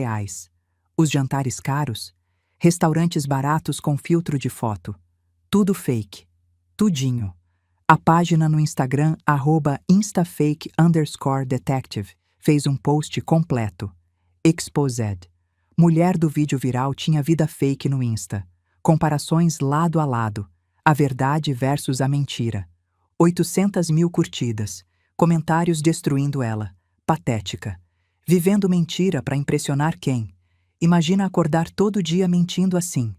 Os jantares caros? Restaurantes baratos com filtro de foto. Tudo fake. Tudinho. A página no Instagram, @instafake_detective, fez um post completo. Exposed. Mulher do vídeo viral tinha vida fake no Insta. Comparações lado a lado. A verdade versus a mentira. 800.000 curtidas. Comentários destruindo ela. Patética. Vivendo mentira para impressionar quem? Imagina acordar todo dia mentindo assim.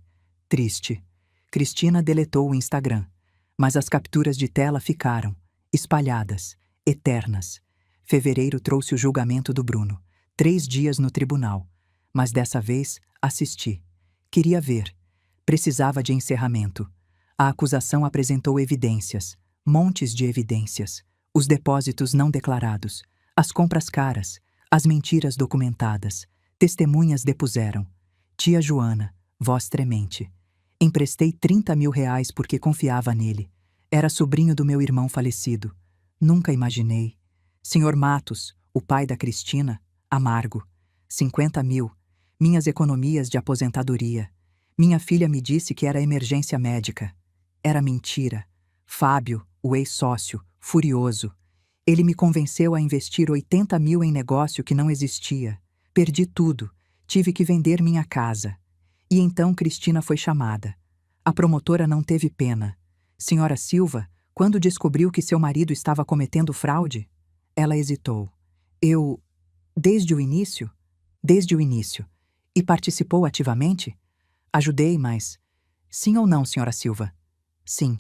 Triste. Cristina deletou o Instagram. Mas as capturas de tela ficaram. Espalhadas. Eternas. Fevereiro trouxe o julgamento do Bruno. 3 dias no tribunal. Mas dessa vez, assisti. Queria ver. Precisava de encerramento. A acusação apresentou evidências. Montes de evidências. Os depósitos não declarados. As compras caras. As mentiras documentadas. Testemunhas depuseram. Tia Joana, voz tremente. Emprestei R$ 30.000 porque confiava nele. Era sobrinho do meu irmão falecido. Nunca imaginei. Senhor Matos, o pai da Cristina, amargo. 50.000. Minhas economias de aposentadoria. Minha filha me disse que era emergência médica. Era mentira. Fábio, o ex-sócio, furioso. Ele me convenceu a investir 80.000 em negócio que não existia. Perdi tudo. Tive que vender minha casa. E então Cristina foi chamada. A promotora não teve pena. Senhora Silva, quando descobriu que seu marido estava cometendo fraude? Ela hesitou. Eu... Desde o início? Desde o início. E participou ativamente? Ajudei, mas... Sim ou não, senhora Silva? Sim.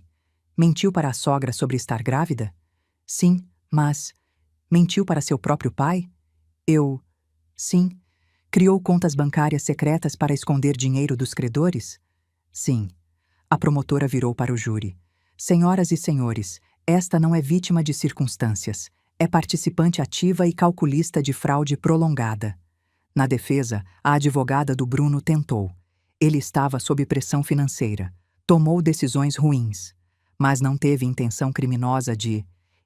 Mentiu para a sogra sobre estar grávida? Sim, mas... Mentiu para seu próprio pai? Eu... Sim. Criou contas bancárias secretas para esconder dinheiro dos credores? Sim. A promotora virou para o júri. Senhoras e senhores, esta não é vítima de circunstâncias. É participante ativa e calculista de fraude prolongada. Na defesa, a advogada do Bruno tentou. Ele estava sob pressão financeira. Tomou decisões ruins. Mas não teve intenção criminosa de...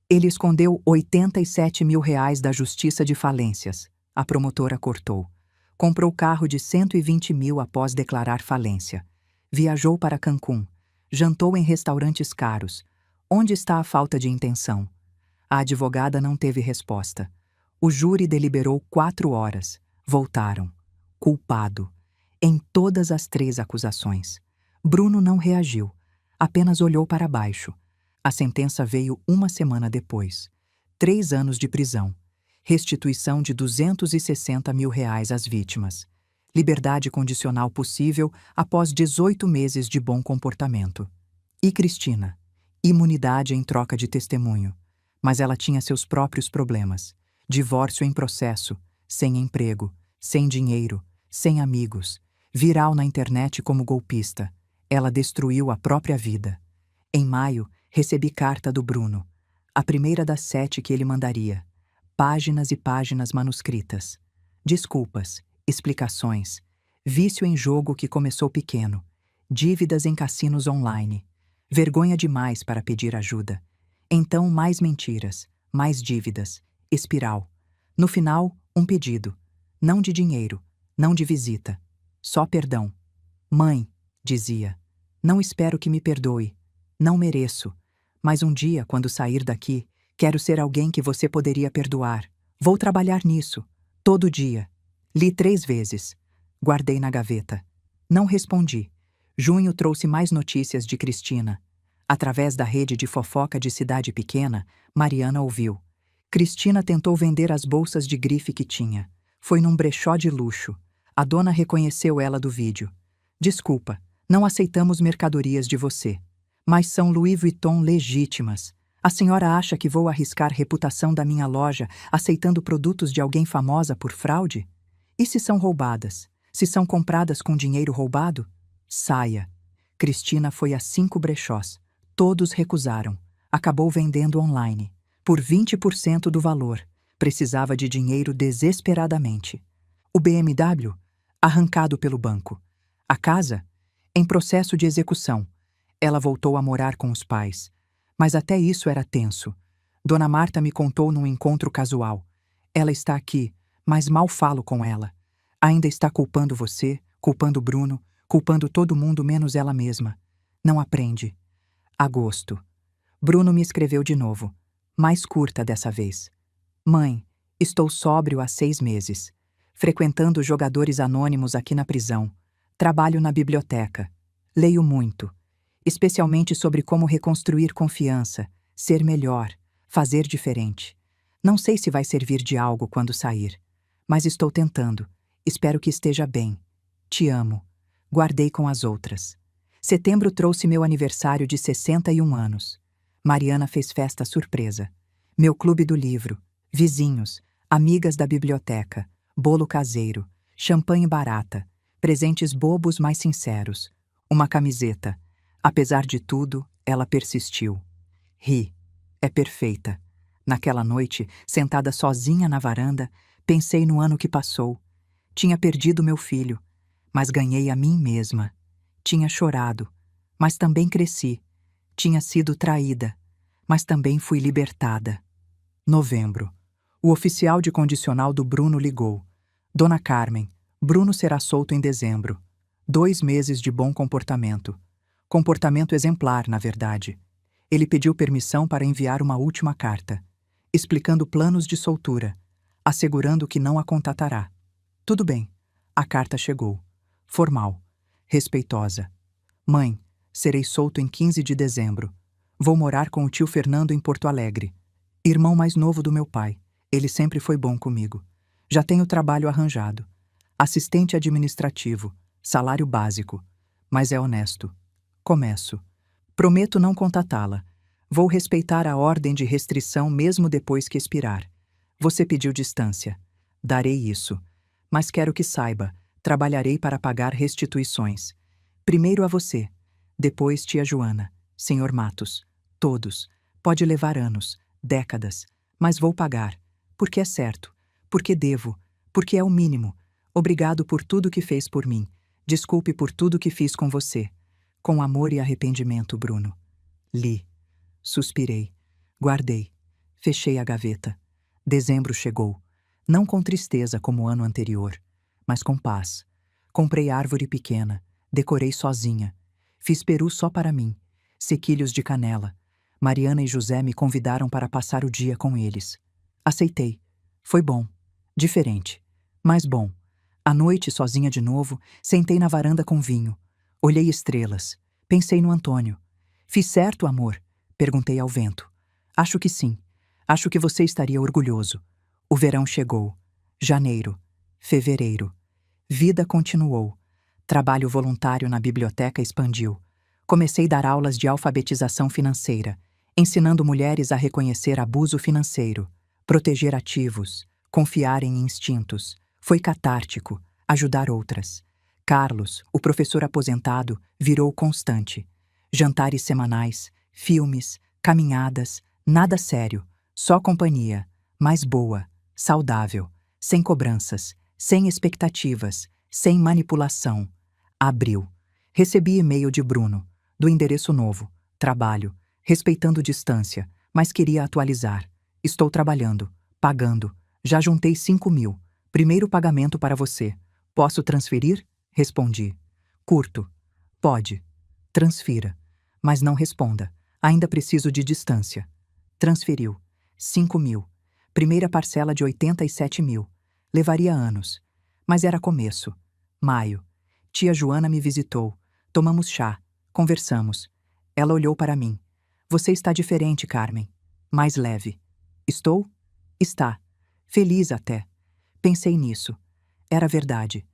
Ele escondeu R$ 87 mil da Justiça de Falências. A promotora cortou. Comprou carro de 120 mil após declarar falência. Viajou para Cancún. Jantou em restaurantes caros. Onde está a falta de intenção? A advogada não teve resposta. O júri deliberou 4 horas. Voltaram. Culpado. Em todas as 3 acusações. Bruno não reagiu. Apenas olhou para baixo. A sentença veio 1 semana depois. 3 anos de prisão. Restituição de R$ 260 mil às vítimas. Liberdade condicional possível após 18 meses de bom comportamento. E Cristina? Imunidade em troca de testemunho. Mas ela tinha seus próprios problemas. Divórcio em processo, sem emprego, sem dinheiro, sem amigos. Viral na internet como golpista. Ela destruiu a própria vida. Em maio, recebi carta do Bruno. A primeira das 7 que ele mandaria. Páginas e páginas manuscritas. Desculpas, explicações. Vício em jogo que começou pequeno. Dívidas em cassinos online. Vergonha demais para pedir ajuda. Então, mais mentiras, mais dívidas. Espiral. No final, um pedido. Não de dinheiro, não de visita. Só perdão. Mãe, dizia, não espero que me perdoe. Não mereço. Mas um dia, quando sair daqui, quero ser alguém que você poderia perdoar. Vou trabalhar nisso. Todo dia. Li 3 vezes. Guardei na gaveta. Não respondi. Junho trouxe mais notícias de Cristina. Através da rede de fofoca de cidade pequena, Mariana ouviu. Cristina tentou vender as bolsas de grife que tinha. Foi num brechó de luxo. A dona reconheceu ela do vídeo. Desculpa, não aceitamos mercadorias de você. Mas são Louis Vuitton legítimas. A senhora acha que vou arriscar reputação da minha loja aceitando produtos de alguém famosa por fraude? E se são roubadas? Se são compradas com dinheiro roubado? Saia. Cristina foi a 5 brechós. Todos recusaram. Acabou vendendo online. Por 20% do valor. Precisava de dinheiro desesperadamente. O BMW? Arrancado pelo banco. A casa? Em processo de execução. Ela voltou a morar com os pais. Mas até isso era tenso. Dona Marta me contou num encontro casual. Ela está aqui, mas mal falo com ela. Ainda está culpando você, culpando Bruno, culpando todo mundo menos ela mesma. Não aprende. Agosto. Bruno me escreveu de novo. Mais curta dessa vez. Mãe, estou sóbrio há 6 meses. Frequentando jogadores anônimos aqui na prisão. Trabalho na biblioteca. Leio muito. Especialmente sobre como reconstruir confiança, ser melhor, fazer diferente. Não sei se vai servir de algo quando sair. Mas estou tentando. Espero que esteja bem. Te amo. Guardei com as outras. Setembro trouxe meu aniversário de 61 anos. Mariana fez festa surpresa. Meu clube do livro, vizinhos, amigas da biblioteca, bolo caseiro, champanhe barata, presentes bobos mas sinceros, uma camiseta. Apesar de tudo, ela persistiu. Ri. É perfeita. Naquela noite, sentada sozinha na varanda, pensei no ano que passou. Tinha perdido meu filho, mas ganhei a mim mesma. Tinha chorado, mas também cresci. Tinha sido traída, mas também fui libertada. Novembro. O oficial de condicional do Bruno ligou. Dona Carmen, Bruno será solto em dezembro. 2 meses de bom comportamento. Comportamento exemplar, na verdade. Ele pediu permissão para enviar uma última carta, explicando planos de soltura, assegurando que não a contatará. Tudo bem. A carta chegou. Formal. Respeitosa. Mãe, serei solto em 15 de dezembro. Vou morar com o tio Fernando em Porto Alegre. Irmão mais novo do meu pai. Ele sempre foi bom comigo. Já tenho trabalho arranjado. Assistente administrativo. Salário básico. Mas é honesto. Começo. Prometo não contatá-la. Vou respeitar a ordem de restrição mesmo depois que expirar. Você pediu distância. Darei isso. Mas quero que saiba, trabalharei para pagar restituições. Primeiro a você, depois tia Joana, senhor Matos, todos. Pode levar anos, décadas, mas vou pagar. Porque é certo, porque devo, porque é o mínimo. Obrigado por tudo que fez por mim. Desculpe por tudo que fiz com você. Com amor e arrependimento, Bruno. Li. Suspirei. Guardei. Fechei a gaveta. Dezembro chegou. Não com tristeza como o ano anterior, mas com paz. Comprei árvore pequena. Decorei sozinha. Fiz peru só para mim. Sequilhos de canela. Mariana e José me convidaram para passar o dia com eles. Aceitei. Foi bom. Diferente. Mas bom. À noite, sozinha de novo, sentei na varanda com vinho. Olhei estrelas. Pensei no Antônio. Fiz certo, amor? Perguntei ao vento. Acho que sim. Acho que você estaria orgulhoso. O verão chegou. Janeiro. Fevereiro. Vida continuou. Trabalho voluntário na biblioteca expandiu. Comecei a dar aulas de alfabetização financeira, ensinando mulheres a reconhecer abuso financeiro, proteger ativos, confiar em instintos. Foi catártico, ajudar outras. Carlos, o professor aposentado, virou constante. Jantares semanais, filmes, caminhadas, nada sério, só companhia, mas boa, saudável, sem cobranças, sem expectativas, sem manipulação. Abril. Recebi e-mail de Bruno, do endereço novo, trabalho, respeitando distância, mas queria atualizar. Estou trabalhando, pagando, já juntei 5.000. Primeiro pagamento para você. Posso transferir? Respondi. Curto. Pode. Transfira. Mas não responda. Ainda preciso de distância. Transferiu. 5.000. Primeira parcela de 87.000. Levaria anos. Mas era começo. Maio. Tia Joana me visitou. Tomamos chá. Conversamos. Ela olhou para mim. Você está diferente, Carmen. Mais leve. Estou? Está. Feliz até. Pensei nisso. Era verdade.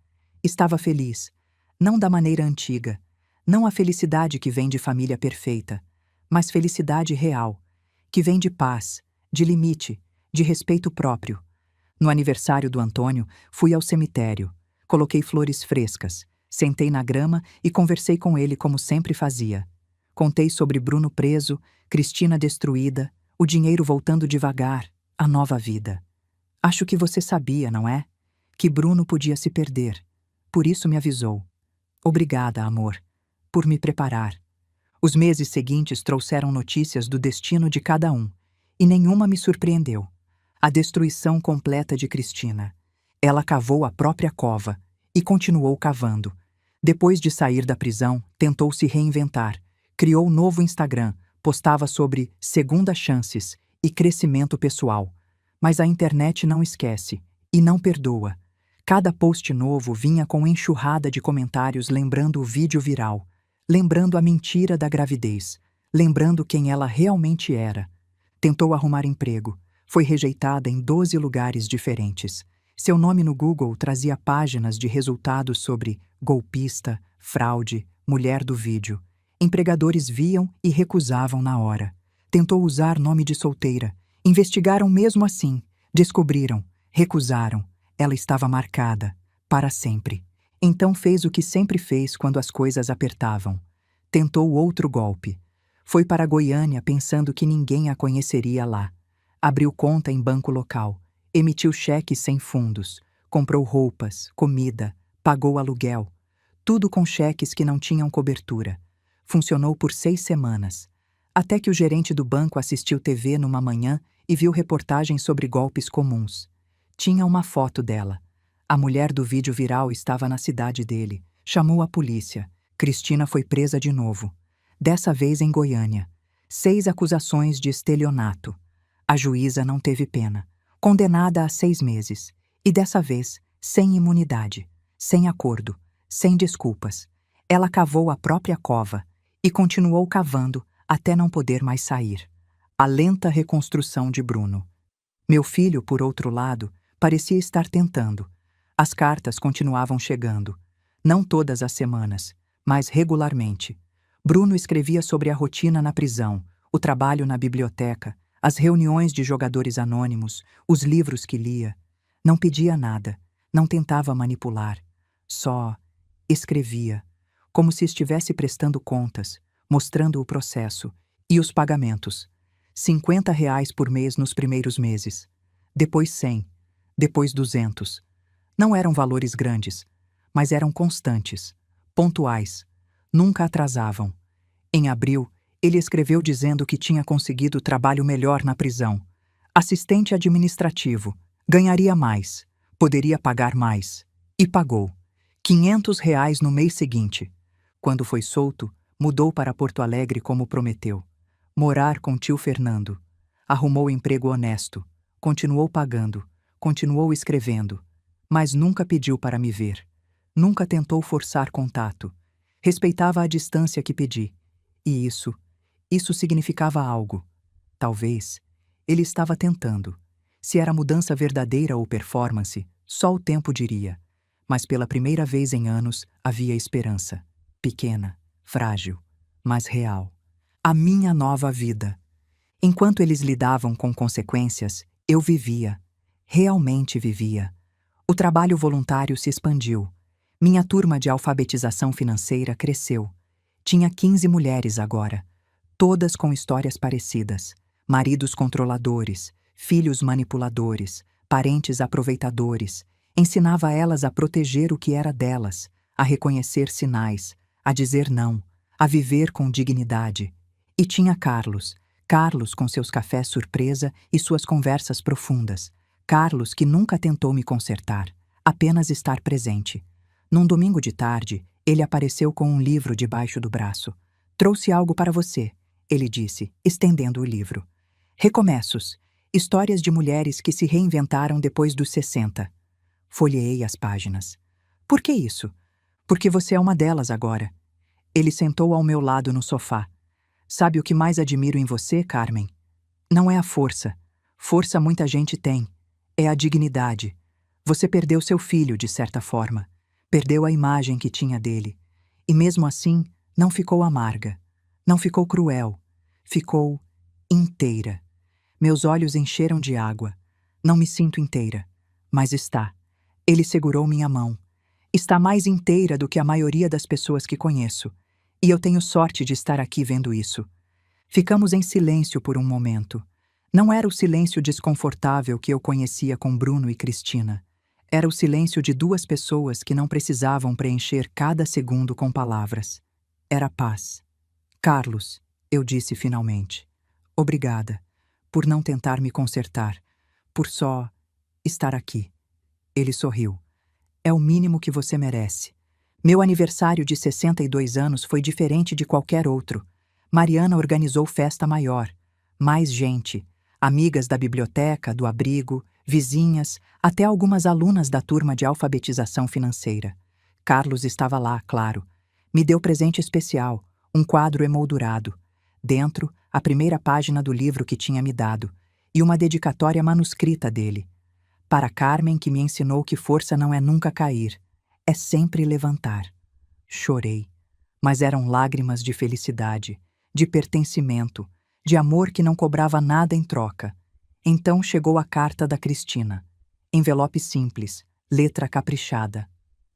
Estava feliz. Não da maneira antiga. Não a felicidade que vem de família perfeita, mas felicidade real, que vem de paz, de limite, de respeito próprio. No aniversário do Antônio, fui ao cemitério. Coloquei flores frescas. Sentei na grama e conversei com ele como sempre fazia. Contei sobre Bruno preso, Cristina destruída, o dinheiro voltando devagar, a nova vida. Acho que você sabia, não é? Que Bruno podia se perder. Por isso me avisou. Obrigada, amor, por me preparar. Os meses seguintes trouxeram notícias do destino de cada um, e nenhuma me surpreendeu. A destruição completa de Cristina. Ela cavou a própria cova e continuou cavando. Depois de sair da prisão, tentou se reinventar. Criou um novo Instagram, postava sobre segundas chances e crescimento pessoal. Mas a internet não esquece e não perdoa. Cada post novo vinha com enxurrada de comentários lembrando o vídeo viral, lembrando a mentira da gravidez, lembrando quem ela realmente era. Tentou arrumar emprego. Foi rejeitada em 12 lugares diferentes. Seu nome no Google trazia páginas de resultados sobre golpista, fraude, mulher do vídeo. Empregadores viam e recusavam na hora. Tentou usar nome de solteira. Investigaram mesmo assim. Descobriram. Recusaram. Ela estava marcada. Para sempre. Então fez o que sempre fez quando as coisas apertavam. Tentou outro golpe. Foi para Goiânia pensando que ninguém a conheceria lá. Abriu conta em banco local. Emitiu cheques sem fundos. Comprou roupas, comida, pagou aluguel. Tudo com cheques que não tinham cobertura. Funcionou por 6 semanas. Até que o gerente do banco assistiu TV numa manhã e viu reportagens sobre golpes comuns. Tinha uma foto dela. A mulher do vídeo viral estava na cidade dele. Chamou a polícia. Cristina foi presa de novo. Dessa vez em Goiânia. 6 acusações de estelionato. A juíza não teve pena. Condenada a 6 meses. E dessa vez, sem imunidade, sem acordo, sem desculpas. Ela cavou a própria cova e continuou cavando até não poder mais sair. A lenta reconstrução de Bruno. Meu filho, por outro lado, parecia estar tentando. As cartas continuavam chegando. Não todas as semanas, mas regularmente. Bruno escrevia sobre a rotina na prisão, o trabalho na biblioteca, as reuniões de jogadores anônimos, os livros que lia. Não pedia nada, não tentava manipular. Só escrevia, como se estivesse prestando contas, mostrando o processo e os pagamentos. R$ 50 por mês nos primeiros meses. Depois 100, depois 200. Não eram valores grandes, mas eram constantes, pontuais. Nunca atrasavam. Em abril, ele escreveu dizendo que tinha conseguido trabalho melhor na prisão. Assistente administrativo. Ganharia mais. Poderia pagar mais. E pagou. R$ 500 no mês seguinte. Quando foi solto, mudou para Porto Alegre como prometeu. Morar com tio Fernando. Arrumou emprego honesto. Continuou pagando. Continuou escrevendo. Mas nunca pediu para me ver. Nunca tentou forçar contato. Respeitava a distância que pedi. E isso significava algo. Talvez ele estava tentando. Se era mudança verdadeira ou performance, só o tempo diria. Mas pela primeira vez em anos havia esperança. Pequena, frágil, mas real. A minha nova vida. Enquanto eles lidavam com consequências, eu vivia. Realmente vivia. O trabalho voluntário se expandiu. Minha turma de alfabetização financeira cresceu. Tinha 15 mulheres agora, todas com histórias parecidas. Maridos controladores, filhos manipuladores, parentes aproveitadores. Ensinava elas a proteger o que era delas, a reconhecer sinais, a dizer não, a viver com dignidade. E tinha Carlos com seus cafés surpresa e suas conversas profundas. Carlos que nunca tentou me consertar, apenas estar presente. Num domingo de tarde, ele apareceu com um livro debaixo do braço. Trouxe algo para você, ele disse, estendendo o livro. Recomeços. Histórias de mulheres que se reinventaram depois dos 60. Folheei as páginas. Por que isso? Porque você é uma delas agora. Ele sentou ao meu lado no sofá. Sabe o que mais admiro em você, Carmen? Não é a força. Força muita gente tem. É a dignidade. Você perdeu seu filho, de certa forma. Perdeu a imagem que tinha dele. E mesmo assim, não ficou amarga. Não ficou cruel. Ficou inteira. Meus olhos encheram de água. Não me sinto inteira. Mas está. Ele segurou minha mão. Está mais inteira do que a maioria das pessoas que conheço. E eu tenho sorte de estar aqui vendo isso. Ficamos em silêncio por um momento. Não era o silêncio desconfortável que eu conhecia com Bruno e Cristina. Era o silêncio de duas pessoas que não precisavam preencher cada segundo com palavras. Era paz. Carlos, eu disse finalmente. Obrigada, por não tentar me consertar, por só estar aqui. Ele sorriu. É o mínimo que você merece. Meu aniversário de 62 anos foi diferente de qualquer outro. Mariana organizou festa maior. Mais gente. Amigas da biblioteca, do abrigo, vizinhas, até algumas alunas da turma de alfabetização financeira. Carlos estava lá, claro. Me deu presente especial, um quadro emoldurado. Dentro, a primeira página do livro que tinha me dado, e uma dedicatória manuscrita dele. Para Carmen, que me ensinou que força não é nunca cair, é sempre levantar. Chorei, mas eram lágrimas de felicidade, de pertencimento, de amor que não cobrava nada em troca. Então chegou a carta da Cristina. Envelope simples, letra caprichada.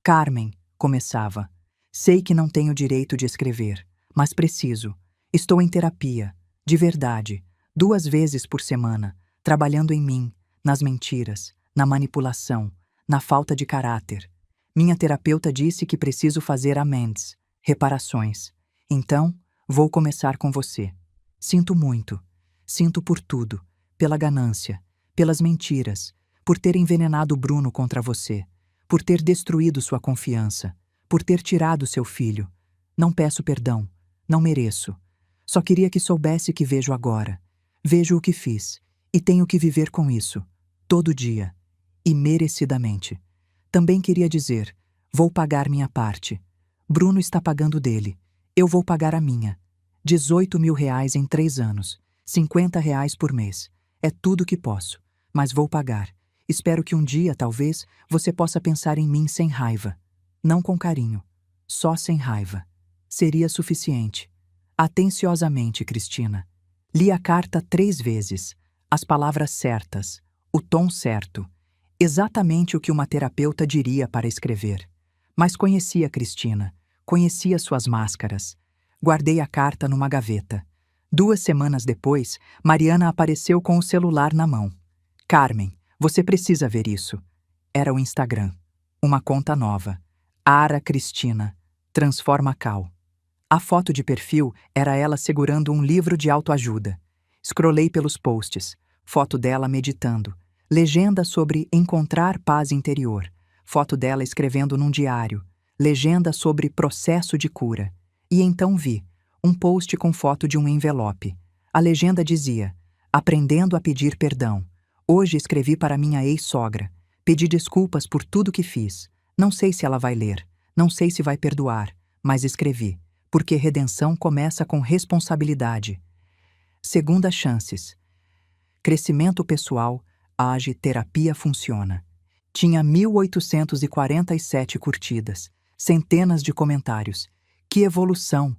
Carmen, começava. Sei que não tenho direito de escrever, mas preciso. Estou em terapia, de verdade, 2 vezes por semana, trabalhando em mim, nas mentiras, na manipulação, na falta de caráter. Minha terapeuta disse que preciso fazer amends, reparações. Então, vou começar com você. Sinto muito. Sinto por tudo. Pela ganância, pelas mentiras, por ter envenenado Bruno contra você, por ter destruído sua confiança, por ter tirado seu filho. Não peço perdão. Não mereço. Só queria que soubesse que vejo agora. Vejo o que fiz. E tenho que viver com isso. Todo dia. E merecidamente. Também queria dizer, vou pagar minha parte. Bruno está pagando dele. Eu vou pagar a minha. R$ 18.000 em 3 anos. R$ 50 por mês. É tudo que posso. Mas vou pagar. Espero que um dia, talvez, você possa pensar em mim sem raiva. Não com carinho. Só sem raiva. Seria suficiente. Atenciosamente, Cristina. Li a carta 3 vezes. As palavras certas. O tom certo. Exatamente o que uma terapeuta diria para escrever. Mas conhecia Cristina. Conhecia suas máscaras. Guardei a carta numa gaveta. 2 semanas depois, Mariana apareceu com o celular na mão. Carmen, você precisa ver isso. Era o Instagram. Uma conta nova. Ara Cristina. Transforma Cal. A foto de perfil era ela segurando um livro de autoajuda. Scrollei pelos posts. Foto dela meditando. Legenda sobre encontrar paz interior. Foto dela escrevendo num diário. Legenda sobre processo de cura. E então vi um post com foto de um envelope. A legenda dizia: aprendendo a pedir perdão. Hoje escrevi para minha ex-sogra. Pedi desculpas por tudo que fiz. Não sei se ela vai ler. Não sei se vai perdoar. Mas escrevi. Porque redenção começa com responsabilidade. Segunda chances. Crescimento pessoal, age, terapia funciona. Tinha 1847 curtidas, centenas de comentários. Que evolução!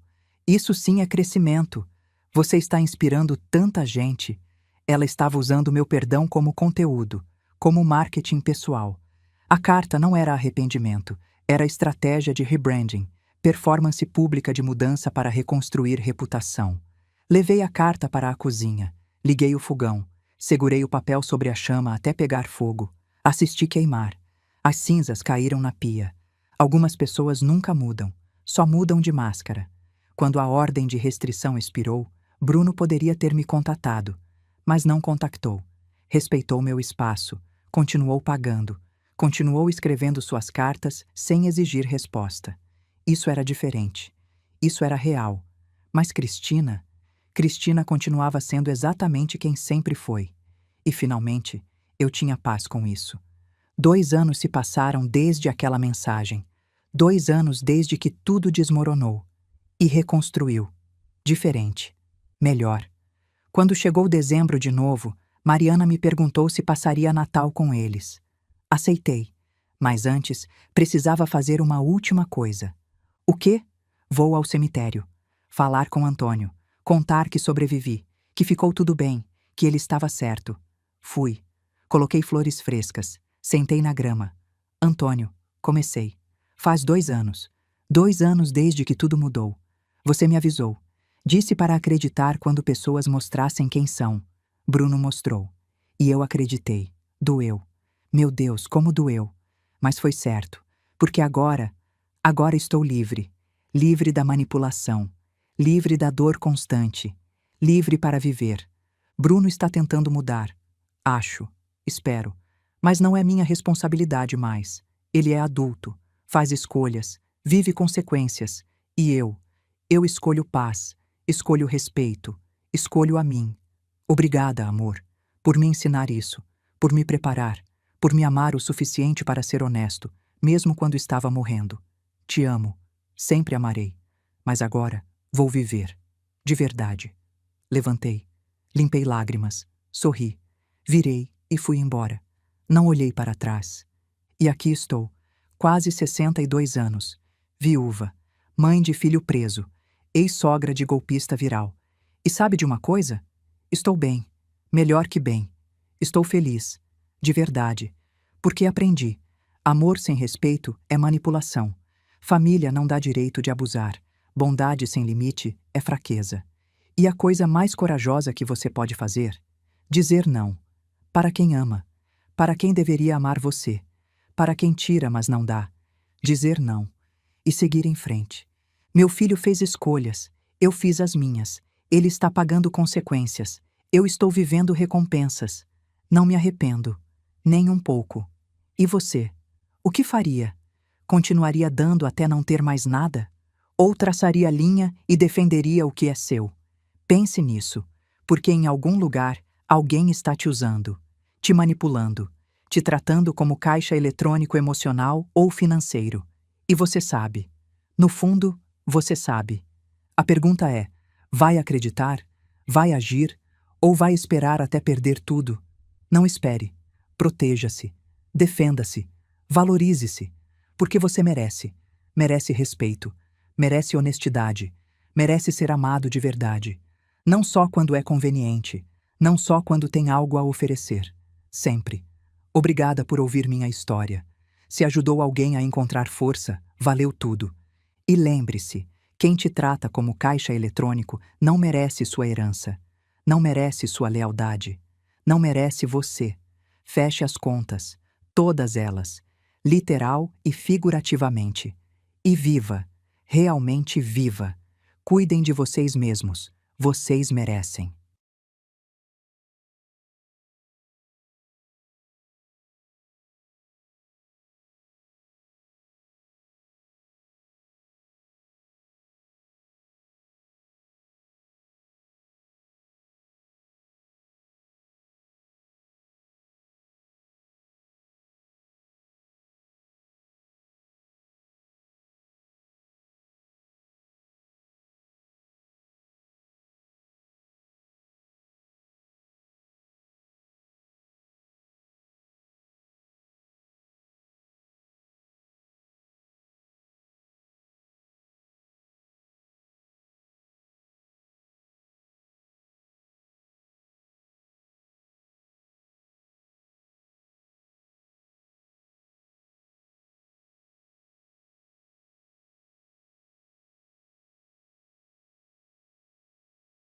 Isso sim é crescimento. Você está inspirando tanta gente. Ela estava usando meu perdão como conteúdo, como marketing pessoal. A carta não era arrependimento, era estratégia de rebranding, performance pública de mudança para reconstruir reputação. Levei a carta para a cozinha, liguei o fogão, segurei o papel sobre a chama até pegar fogo, assisti queimar. As cinzas caíram na pia. Algumas pessoas nunca mudam, só mudam de máscara. Quando a ordem de restrição expirou, Bruno poderia ter me contatado, mas não contactou. Respeitou meu espaço, continuou pagando, continuou escrevendo suas cartas sem exigir resposta. Isso era diferente. Isso era real. Mas Cristina continuava sendo exatamente quem sempre foi. E, finalmente, eu tinha paz com isso. 2 anos se passaram desde aquela mensagem. 2 anos desde que tudo desmoronou. E reconstruiu. Diferente. Melhor. Quando chegou dezembro de novo, Mariana me perguntou se passaria Natal com eles. Aceitei. Mas antes, precisava fazer uma última coisa. O quê? Vou ao cemitério. Falar com Antônio. Contar que sobrevivi. Que ficou tudo bem. Que ele estava certo. Fui. Coloquei flores frescas. Sentei na grama. Antônio, comecei. Faz 2 anos. 2 anos desde que tudo mudou. Você me avisou. Disse para acreditar quando pessoas mostrassem quem são. Bruno mostrou. E eu acreditei. Doeu. Meu Deus, como doeu. Mas foi certo. Porque agora estou livre. Livre da manipulação. Livre da dor constante. Livre para viver. Bruno está tentando mudar. Acho. Espero. Mas não é minha responsabilidade mais. Ele é adulto. Faz escolhas. Vive consequências. E eu escolho paz. Escolho respeito. Escolho a mim. Obrigada, amor, por me ensinar isso, por me preparar, por me amar o suficiente para ser honesto, mesmo quando estava morrendo. Te amo. Sempre amarei. Mas agora vou viver. De verdade. Levantei. Limpei lágrimas. Sorri. Virei e fui embora. Não olhei para trás. E aqui estou, quase 62 anos, viúva, mãe de filho preso, ex-sogra de golpista viral. E sabe de uma coisa? Estou bem, melhor que bem. Estou feliz, de verdade, porque aprendi. Amor sem respeito é manipulação. Família não dá direito de abusar. Bondade sem limite é fraqueza. E a coisa mais corajosa que você pode fazer? Dizer não. Para quem ama. Para quem deveria amar você. Para quem tira, mas não dá. Dizer não. E seguir em frente. Meu filho fez escolhas. Eu fiz as minhas. Ele está pagando consequências. Eu estou vivendo recompensas. Não me arrependo. Nem um pouco. E você? O que faria? Continuaria dando até não ter mais nada? Ou traçaria a linha e defenderia o que é seu? Pense nisso, porque em algum lugar alguém está te usando, te manipulando, te tratando como caixa eletrônico emocional ou financeiro. E você sabe. No fundo, você sabe. A pergunta é: vai acreditar? Vai agir? Ou vai esperar até perder tudo? Não espere. Proteja-se. Defenda-se. Valorize-se. Porque você merece. Merece respeito. Merece honestidade. Merece ser amado de verdade. Não só quando é conveniente. Não só quando tem algo a oferecer. Sempre. Obrigada por ouvir minha história. Se ajudou alguém a encontrar força, valeu tudo. E lembre-se, quem te trata como caixa eletrônico não merece sua herança. Não merece sua lealdade. Não merece você. Feche as contas. Todas elas. Literal e figurativamente. E viva. realmente viva. Cuidem de vocês mesmos. Vocês merecem.